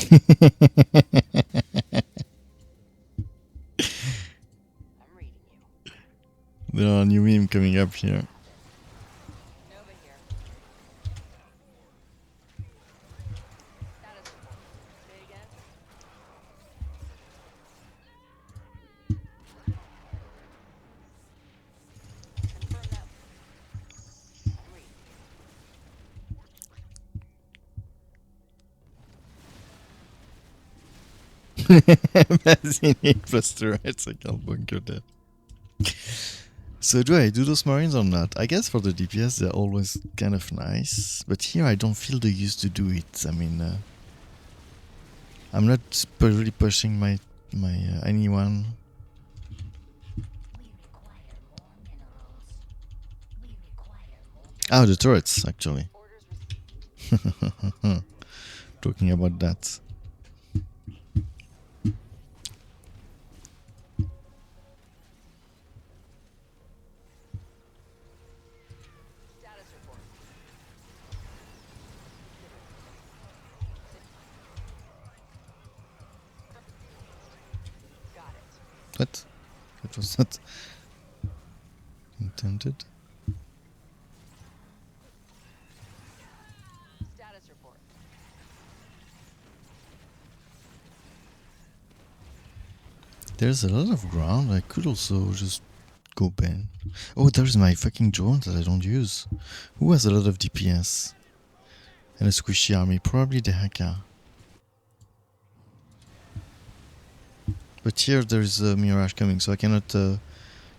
I'm reading you. There are new meme coming up here. Nova here. Status report. Say again? Confirm that. I'm reading Vas-y, 8+2, right? So I can't bunker that. So do I do those Marines or not? I guess for the DPS they're always kind of nice, but here I don't feel the use to do it. I mean, I'm not really pushing my my anyone. Ah, the turrets actually. Orders received. Talking about that. Status report. Got it. What? That was not intended. Status report. There's a lot of ground. I could also just go bend. Oh, there's my fucking drone that I don't use. Who has a lot of DPS? And a squishy army? Probably the hacker. But here there is a mirage coming, so I cannot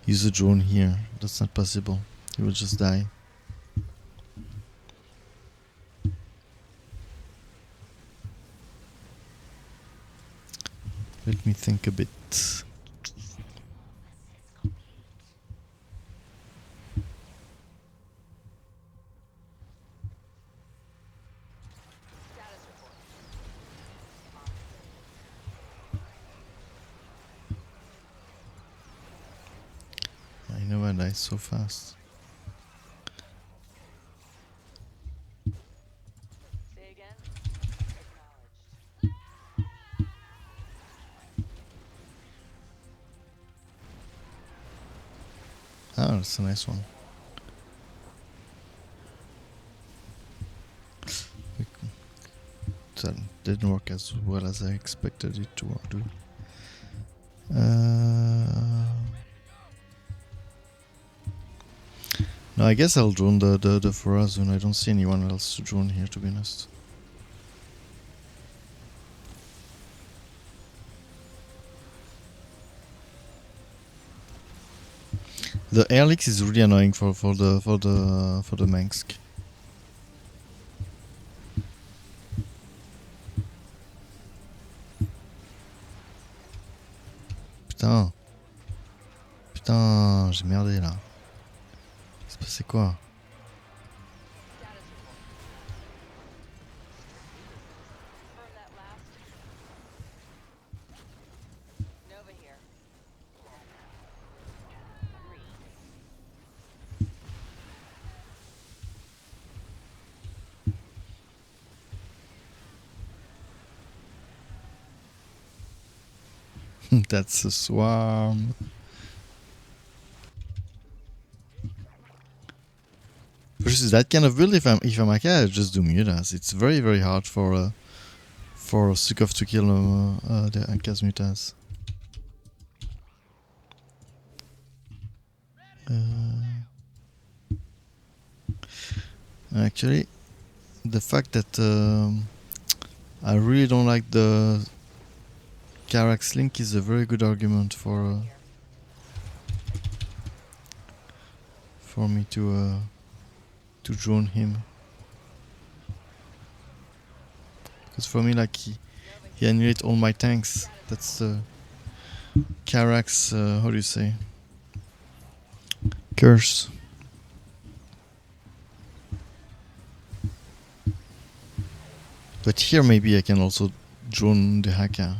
use a drone here. That's not possible. He will just die. Let me think a bit. Status report. I know I died so fast. Say again. Acknowledged. Ah, that's a nice one. That didn't work as well as I expected it to do. No, I guess I'll drone the Fora zone. I don't see anyone else to drone here, to be honest. The air leaks is really annoying for the Mansk. Putain. Putain, j'ai merdé là. C'est passé quoi? Status report. Confirm that last. Nova here. Agreed. That's a swarm. Versus that kind of build, if I'm a cat, I just do mutas. It's very very hard for Sukov to kill the Akas mutas. Actually, the fact that I really don't like the Carax link is a very good argument for me to drone him. Because for me, like he annihilates all my tanks. That's the Carax. How do you say? Curse. But here maybe I can also drone the Haka.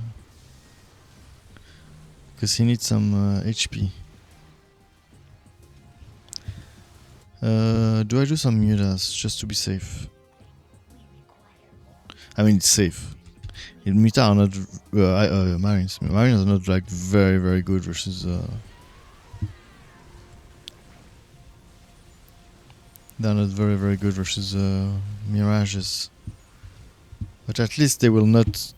Because he needs some HP. Do I do some mutas just to be safe? I mean, it's safe. In Meta are not Marines. Marines are not like very very good versus. They're not very very good versus Mirages. But at least they will not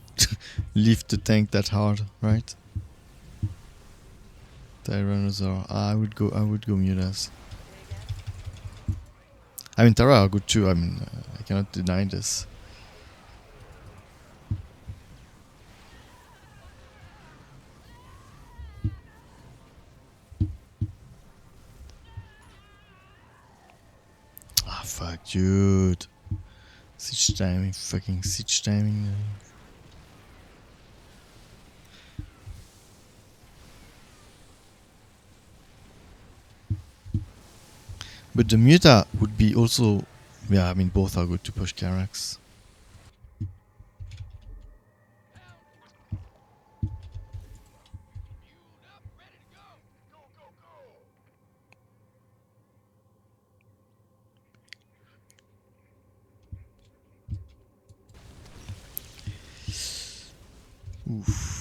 lift the tank that hard, right? Tyrannosaur. I would go mutas. I mean, Terra are good too. I mean, I cannot deny this. Ah, fuck, dude. Siege timing, fucking siege timing. But the Muta would be also... Yeah, I mean, both are good to push Carax. Oof.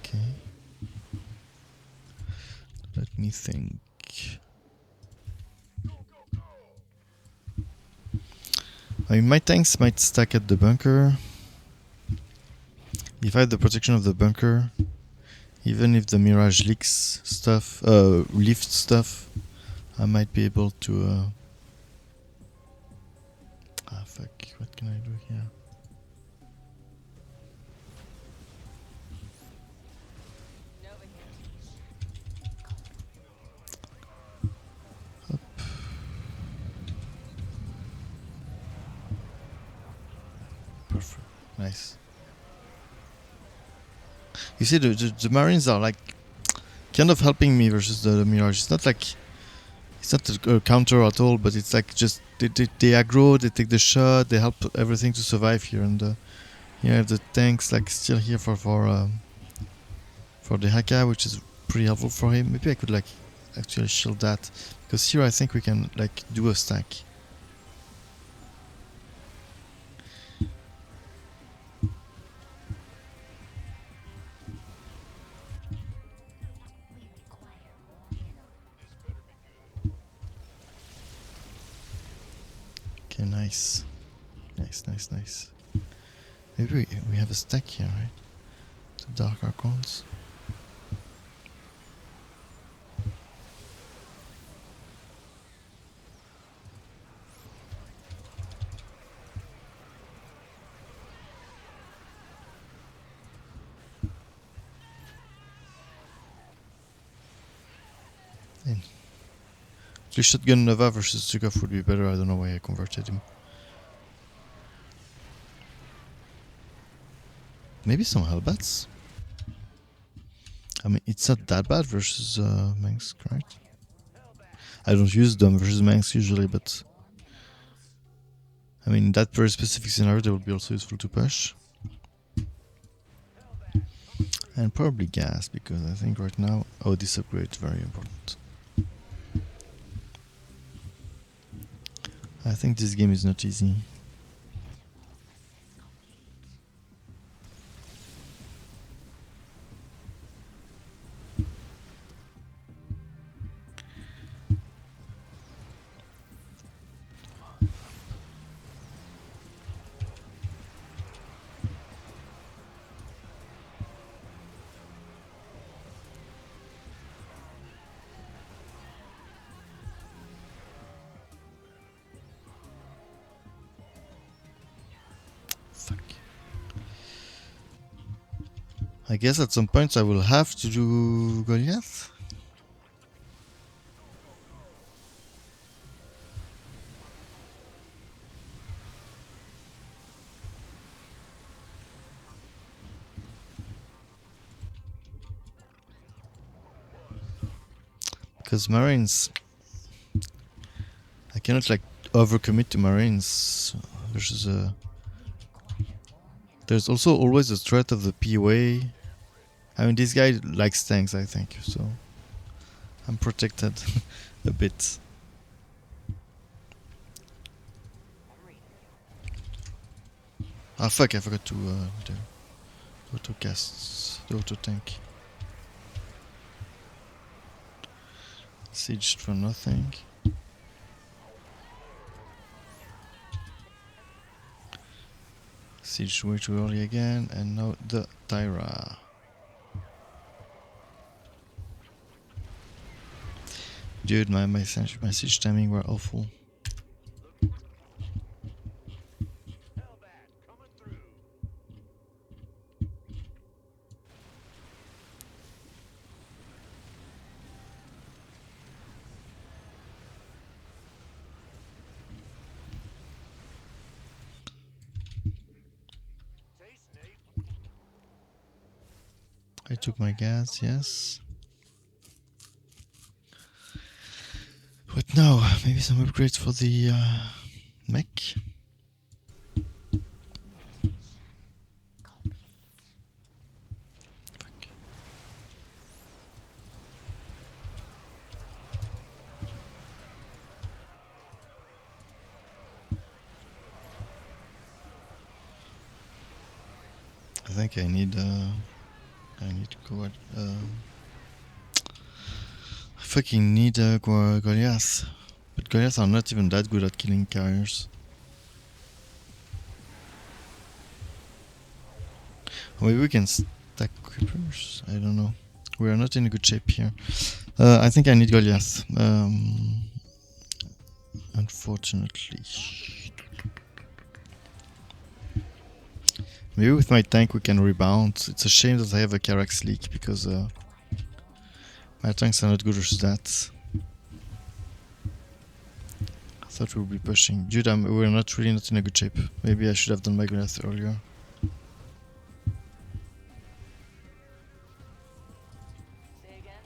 Okay. Let me think. I mean, my tanks might stack at the bunker. If I have the protection of the bunker, even if the Mirage leaks stuff, lifts stuff, I might be able to... Ah, fuck. What can I do here? Nova here. Perfect. Nice. You see, the Marines are like kind of helping me versus the Mirage. It's not like... It's not a counter at all, but it's like just... They aggro, they take the shot, they help everything to survive here. And yeah, the tanks like still here for the Haka, which is pretty helpful for him. Maybe I could like actually shield that, because here I think we can like do a stack. Okay, nice. Nice. Maybe we have a stack here, right? The Dark Archons. Actually, Shotgun Nova versus Zukov would be better. I don't know why I converted him. Maybe some Hellbats? I mean, it's not that bad versus Manx, correct? I don't use them versus Manx usually, but... I mean, in that very specific scenario, they would be also useful to push. And probably gas, because I think right now... Oh, this upgrade is very important. I think this game is not easy. Fuck. I guess at some points I will have to do Goliath. Because Marines... I cannot like overcommit to Marines versus there's also always the threat of the POA. I mean, this guy likes tanks, I think, so I'm protected a bit. I'm reading. Ah fuck, I forgot to the auto casts, the auto tank. Sieged for nothing. Siege way too early again, and now the Tyra. Dude, my siege timing were awful. I took my gas, yes. What now? Maybe some upgrades for the mech? Fuck. I think I need to go at I fucking need Goliath. But Goliaths are not even that good at killing carriers. Or maybe we can stack creepers? I don't know. We are not in a good shape here. I think I need Goliath. Unfortunately. Maybe with my tank we can rebound. It's a shame that I have a Carax leak because my tanks are not good with that. I thought we would be pushing. Dude, we're really not in a good shape. Maybe I should have done my Goliath earlier. Say again?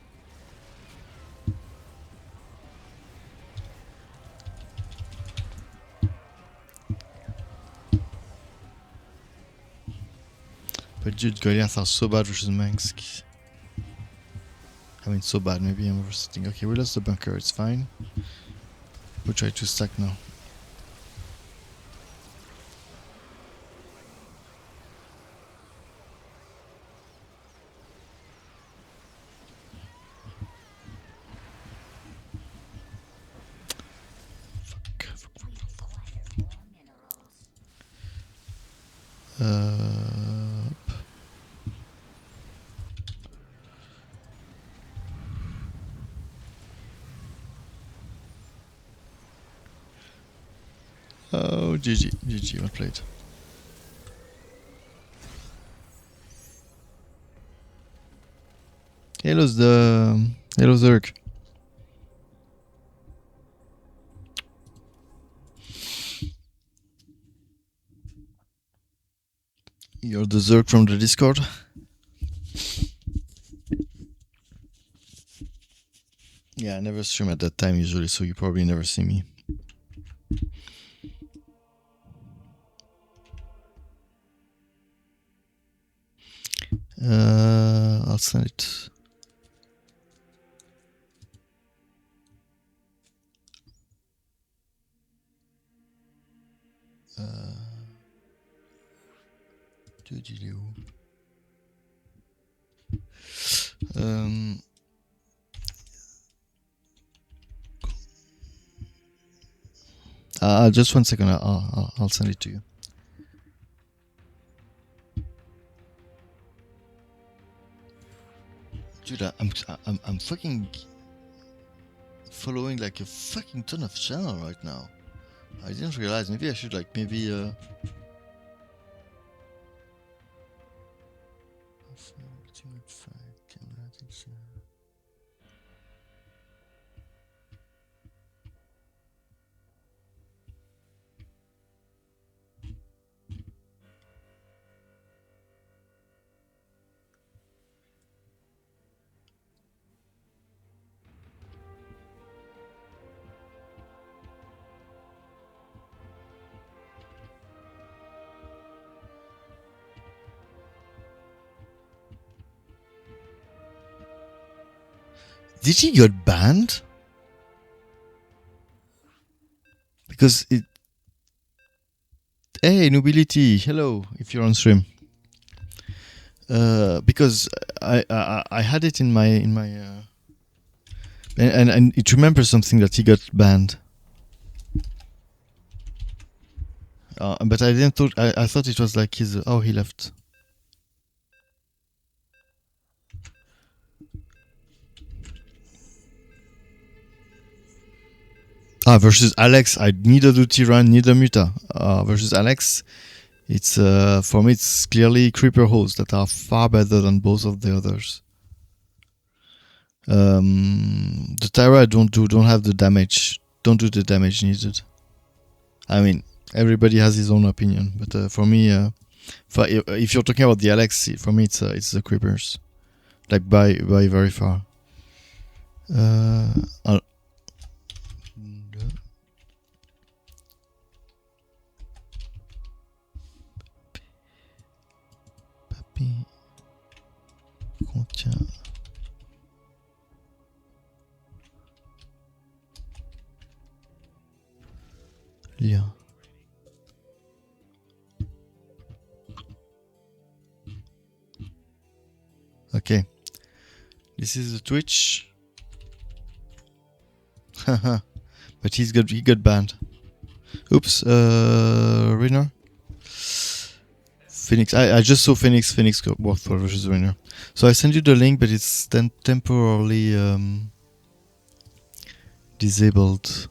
But dude, Goliath are so bad versus Mansk. I mean, so bad, maybe I'm overstating. Okay, we lost the bunker, it's fine. We'll try to stack now. Oh, GG, well played. Hello, Zerg. You're the Zerg from the Discord? Yeah, I never stream at that time usually, so you probably never see me. I'll send it. Dude, il est où? Just 1 second. I'll send it to you. Dude, I'm fucking following like a fucking ton of channel right now. I didn't realize. Maybe I should Did he get banned? Because it. Hey, Nobility, hello. If you're on stream. Because I had it in my and it remembers something that he got banned. But I didn't thought. I thought it was like his. Oh, he left. Versus Alex, I neither do Tyrann, neither Muta. Versus Alex, it's for me it's clearly Creeper hosts that are far better than both of the others. The Tyra don't have the damage. Don't do the damage needed. I mean, everybody has his own opinion, but for me, if you're talking about the Alex, for me it's the Creepers, like by very far. Papy contient lien. Okay, this is the Twitch. Haha, but he got banned. Oops, Winner. Phoenix. I just saw Phoenix work for versus Winner. So I sent you the link, but it's then temporarily disabled.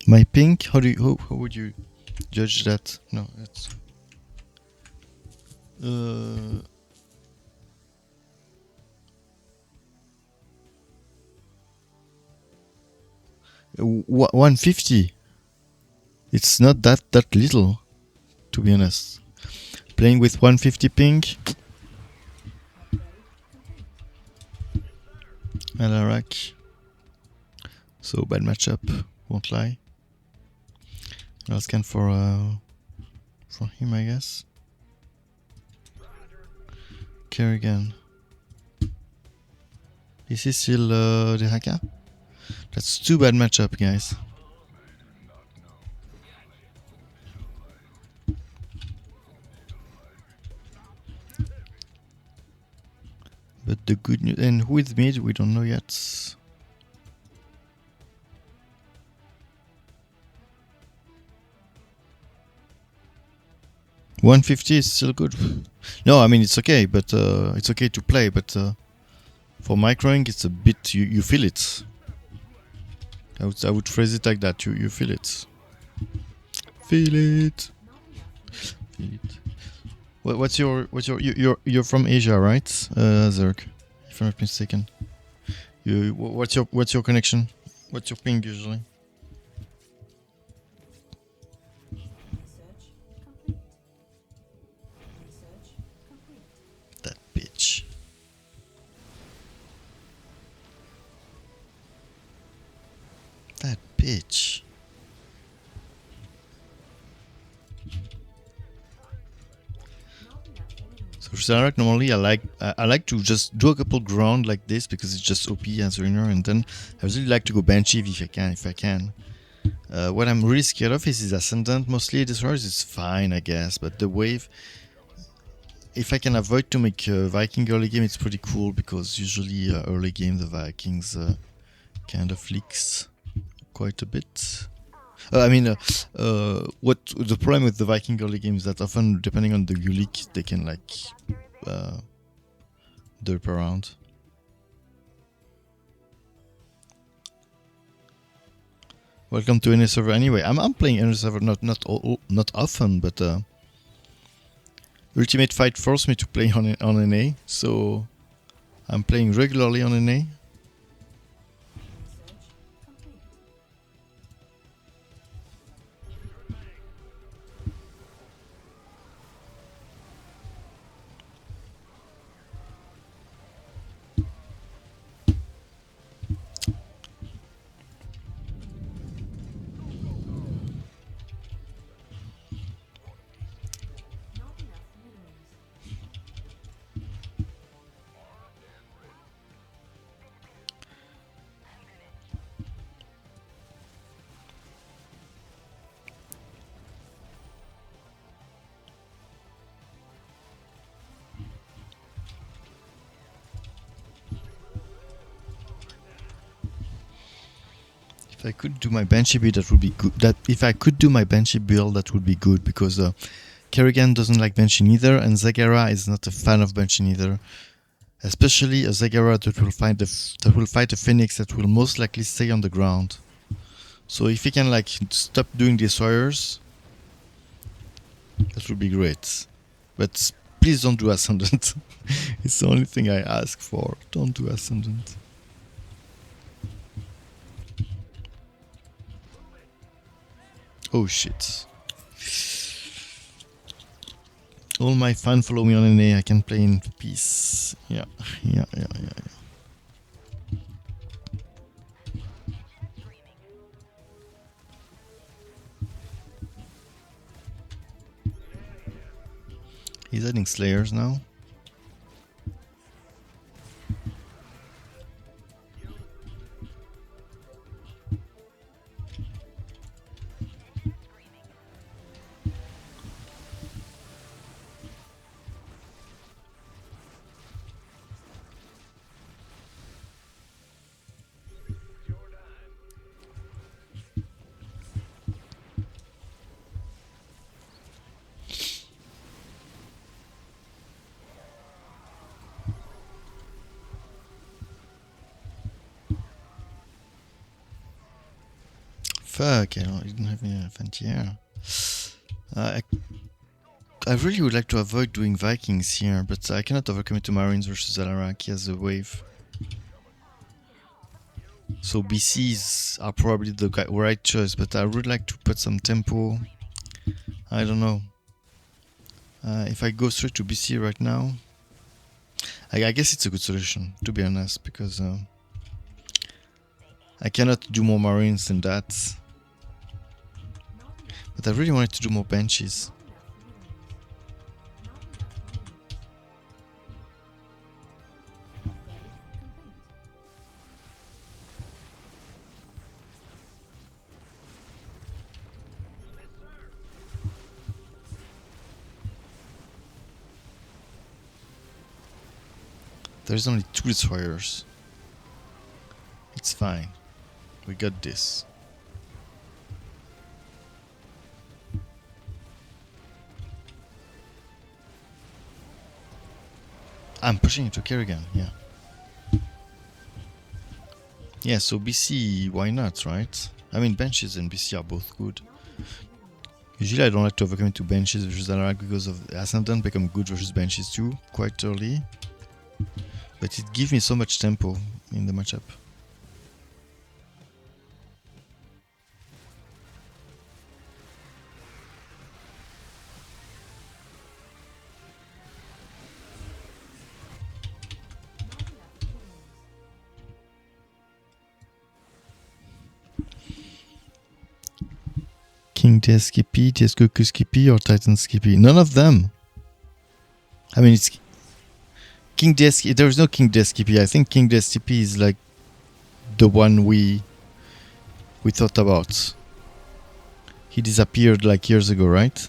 My pink? How would you judge that? No, it's 150. It's not that little, to be honest. Playing with 150 pink. Alarak. So bad matchup, won't lie. I'll scan for him, I guess. Kerrigan. Is he still the Haka? That's too bad matchup, guys. But the good news, and who is mid, we don't know yet. $150 is still good. No, I mean it's okay, but it's okay to play. But for microing, it's a bit you feel it. I would phrase it like that. You feel it. Feel it. Feel it. What's your you're from Asia, right, Zerk? If I'm not mistaken. What's your connection? What's your ping usually? That bitch. That bitch. So Sharak, normally I like to just do a couple ground like this because it's just OP as winner, and then I really like to go Banshee if I can. What I'm really scared of is his Ascendant. Mostly this horse is fine, I guess, but the wave, if I can avoid to make Viking early game, it's pretty cool because usually early game the Vikings kind of leaks quite a bit. What the problem with the Viking early game is that often, depending on the leak, they can like derp around. Welcome to NA server. Anyway, I'm playing NA server not often, but Ultimate Fight forced me to play on NA, so I'm playing regularly on NA. If I could do my Banshee build, that would be good. If I could do my Banshee build, that would be good because Kerrigan doesn't like Banshee neither, and Zagara is not a fan of Banshee neither. Especially a Zagara that will fight a Phoenix that will most likely stay on the ground. So if he can like stop doing destroyers, that would be great. But please don't do Ascendant. It's the only thing I ask for. Don't do Ascendant. Oh shit. All my fans follow me on NA. I can play in peace. Yeah. He's adding Slayers now. Fuck, I didn't have any Fantier. I really would like to avoid doing Vikings here, but I cannot overcommit to Marines versus Alarak. He has a wave. So BCs are probably the right choice, but I would like to put some tempo. I don't know. If I go straight to BC right now, I guess it's a good solution, to be honest, because I cannot do more Marines than that. But I really wanted to do more Banshees. There's only 2 destroyers. It's fine. We got this. I'm pushing it to Kerrigan, yeah. Yeah, so BC, why not, right? I mean, Banshees and BC are both good. Usually I don't like to overcommit to Banshees versus Alarak because of Ascendant become good versus Banshees too, quite early. But it gives me so much tempo in the matchup. King DS Skippy, DS Goku Skippy, or Titan Skippy? None of them. I mean, it's King DS. There is no King DS Skippy. I think King DS Skippy is like the one we thought about. He disappeared like years ago, right?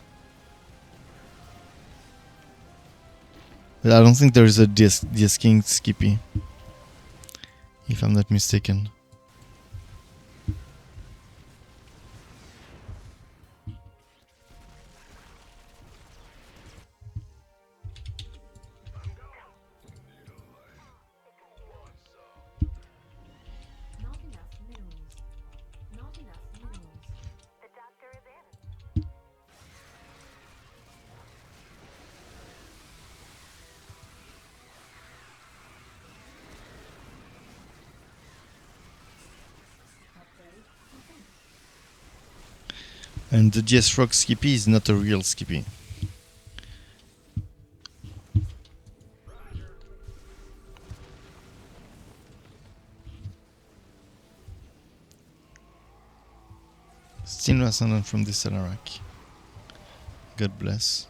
But I don't think there is a DS King Skippy, if I'm not mistaken. And the DS Rock Skippy is not a real Skippy. Still no Ascendant from this Alarak. God bless.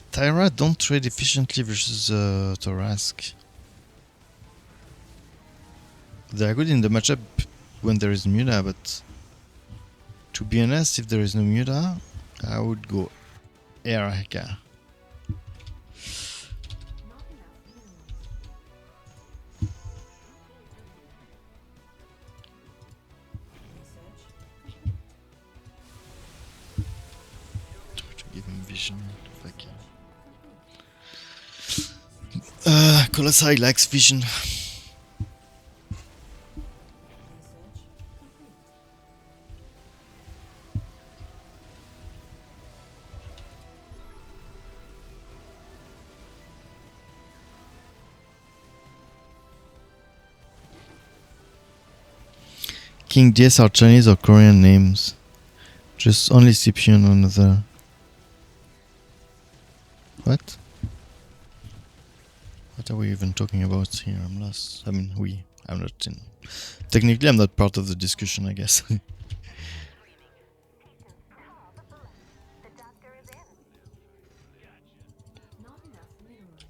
Tyra don't trade efficiently versus Torask. They are good in the matchup when there is Muda, but to be honest, if there is no Muda, I would go Air Haka. Not enough minerals. Research complete. Try to give him vision if I can. Complete. Colossi likes vision. Research complete. King DS are Chinese or Korean names. Just only Scipion on the. What? What are we even talking about here? I'm lost. I mean, we. I'm not in. Technically, I'm not part of the discussion, I guess. Not enough minerals.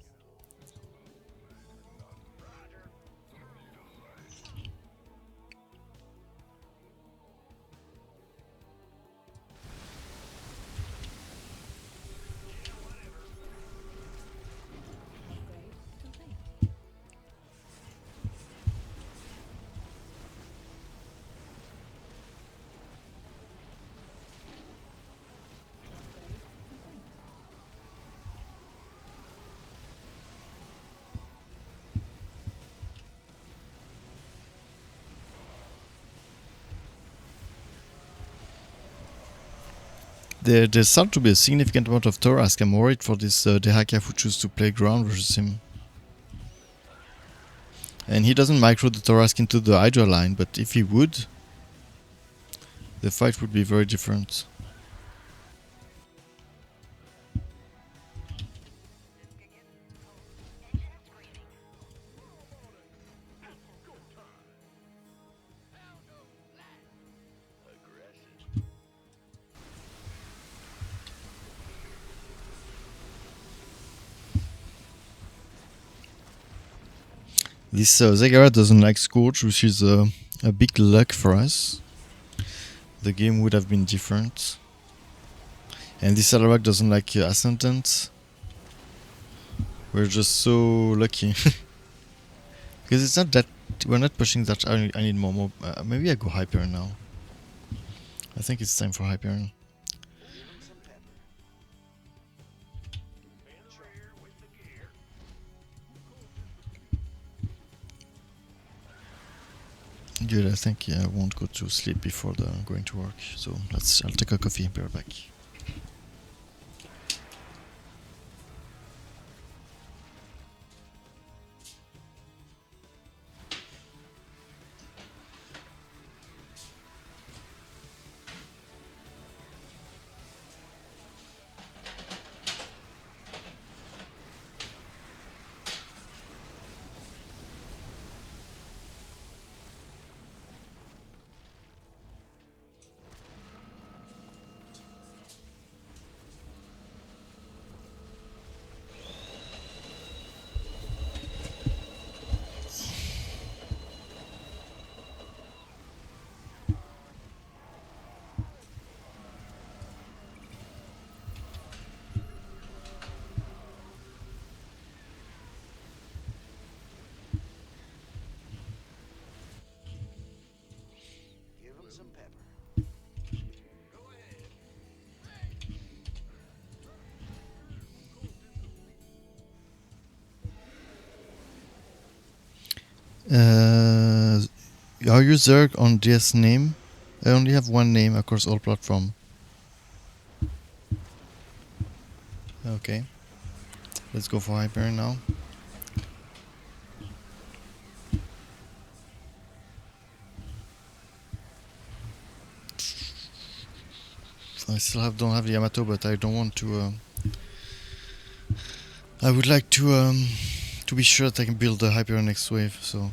Upgrade complete. Upgrade complete. There starts to be a significant amount of Thorask. I'm worried for this Dehaka who choose to play ground versus him. And he doesn't micro the Thorask into the Hydra line, but if he would, the fight would be very different. This Zagara doesn't like Scourge, which is a big luck for us. The game would have been different. And this Alarak doesn't like Ascendant. We're just so lucky. Because it's not that... We're not pushing that... I need more... maybe I go Hyperion now. I think it's time for Hyperion. Good, I think I won't go to sleep before going to work. So I'll take a coffee, be right back. Are you Zerg on DS name? I only have one name across all platforms. Okay. Let's go for Hyperion now. I still don't have the Yamato, but I don't want to... I would like to be sure that I can build the Hyperion next wave, so...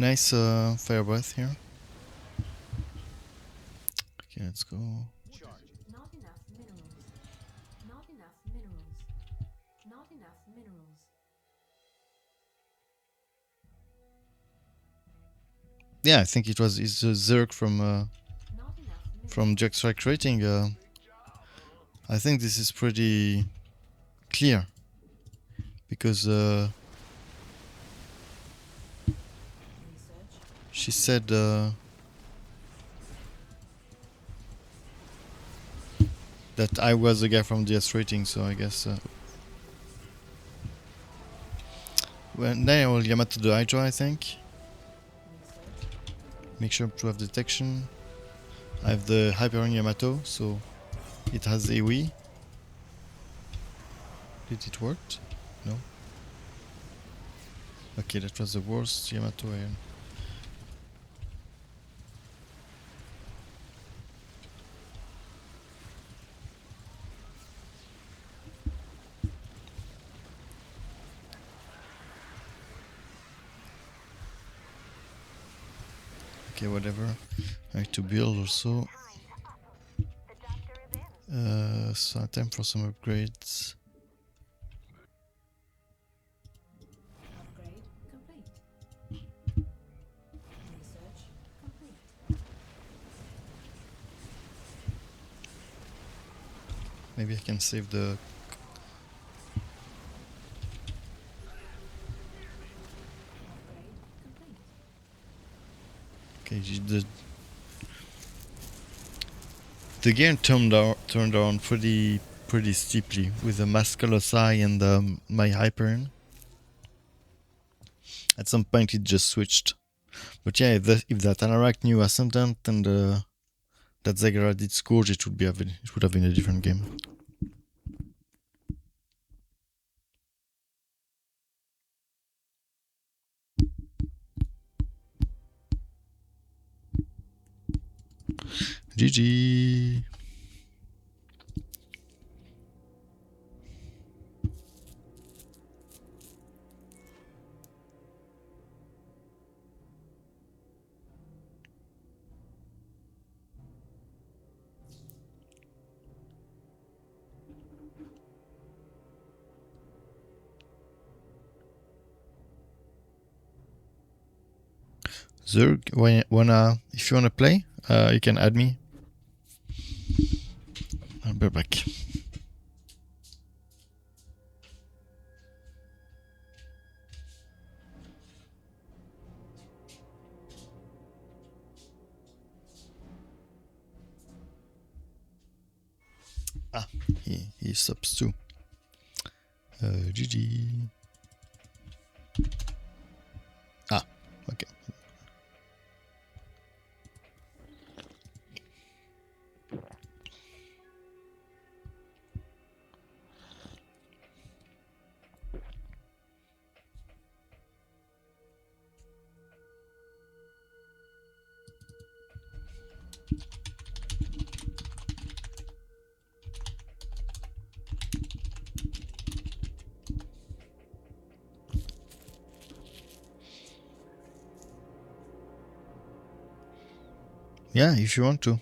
Nice fire breath here. Okay, let's go. Not enough minerals. Not enough minerals. Not enough minerals. Yeah, I think it's a Zerg from Not enough minerals. from Jack Strike Rating. I think this is pretty clear because Research. she said that I was the guy from DS Rating, so I guess. Well, then I will Yamato the Hydra, I think. Research. Make sure to have detection. I have the Hyperion Yamato, so it has AoE. Did it work? No. Okay, that was the worst Yamato iron. Okay, whatever. I have to build also. So time for some upgrades. Upgrade complete. Research complete. Maybe I can save the. Upgrade complete. Okay, the game turned around pretty steeply with the Masculinous Eye and my Hyperion. At some point it just switched. But yeah, if that Anorak knew Ascendant and that Zagara did Scourge, it would have been a different game. GG. Zerg, if you wanna play, you can add me. I'll be back. Ah, he subs too. GG. Ah, okay. Yeah, if you want to.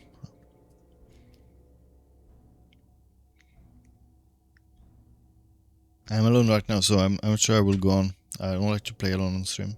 I'm alone right now, so I'm sure I will go on. I don't like to play alone on stream.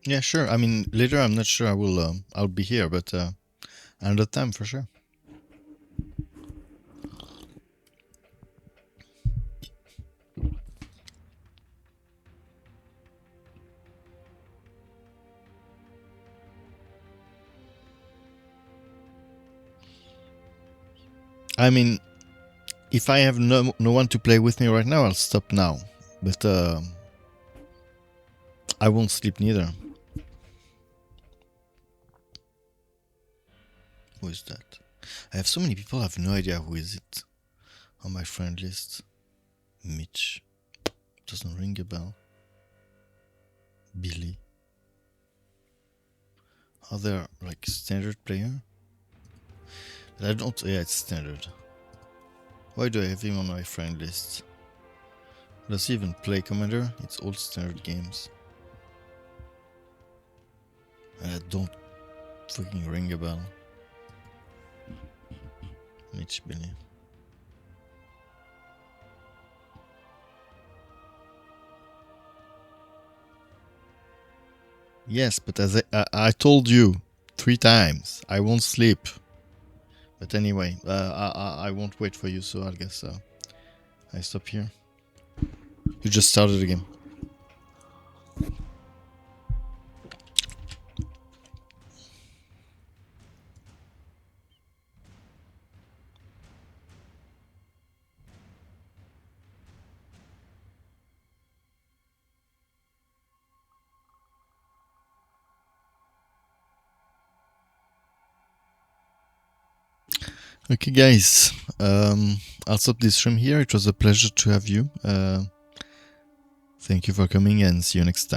Yeah, sure. I mean, later I'm not sure I will. I'll be here, but another time for sure. I mean, if I have no one to play with me right now, I'll stop now. But I won't sleep neither. Who is that? I have so many people, I have no idea who is it on my friend list. Mitch. Doesn't ring a bell. Billy. Are there like standard player? But I don't. Yeah, it's standard. Why do I have him on my friend list? Does he even play Commander? It's all standard games. Don't fucking ring a bell. Mitch Billy. Yes, but as I told you 3 times, I won't sleep. But anyway, I won't wait for you, so I guess I stop here. You just started again. Okay, guys, I'll stop this stream here. It was a pleasure to have you. Thank you for coming and see you next time.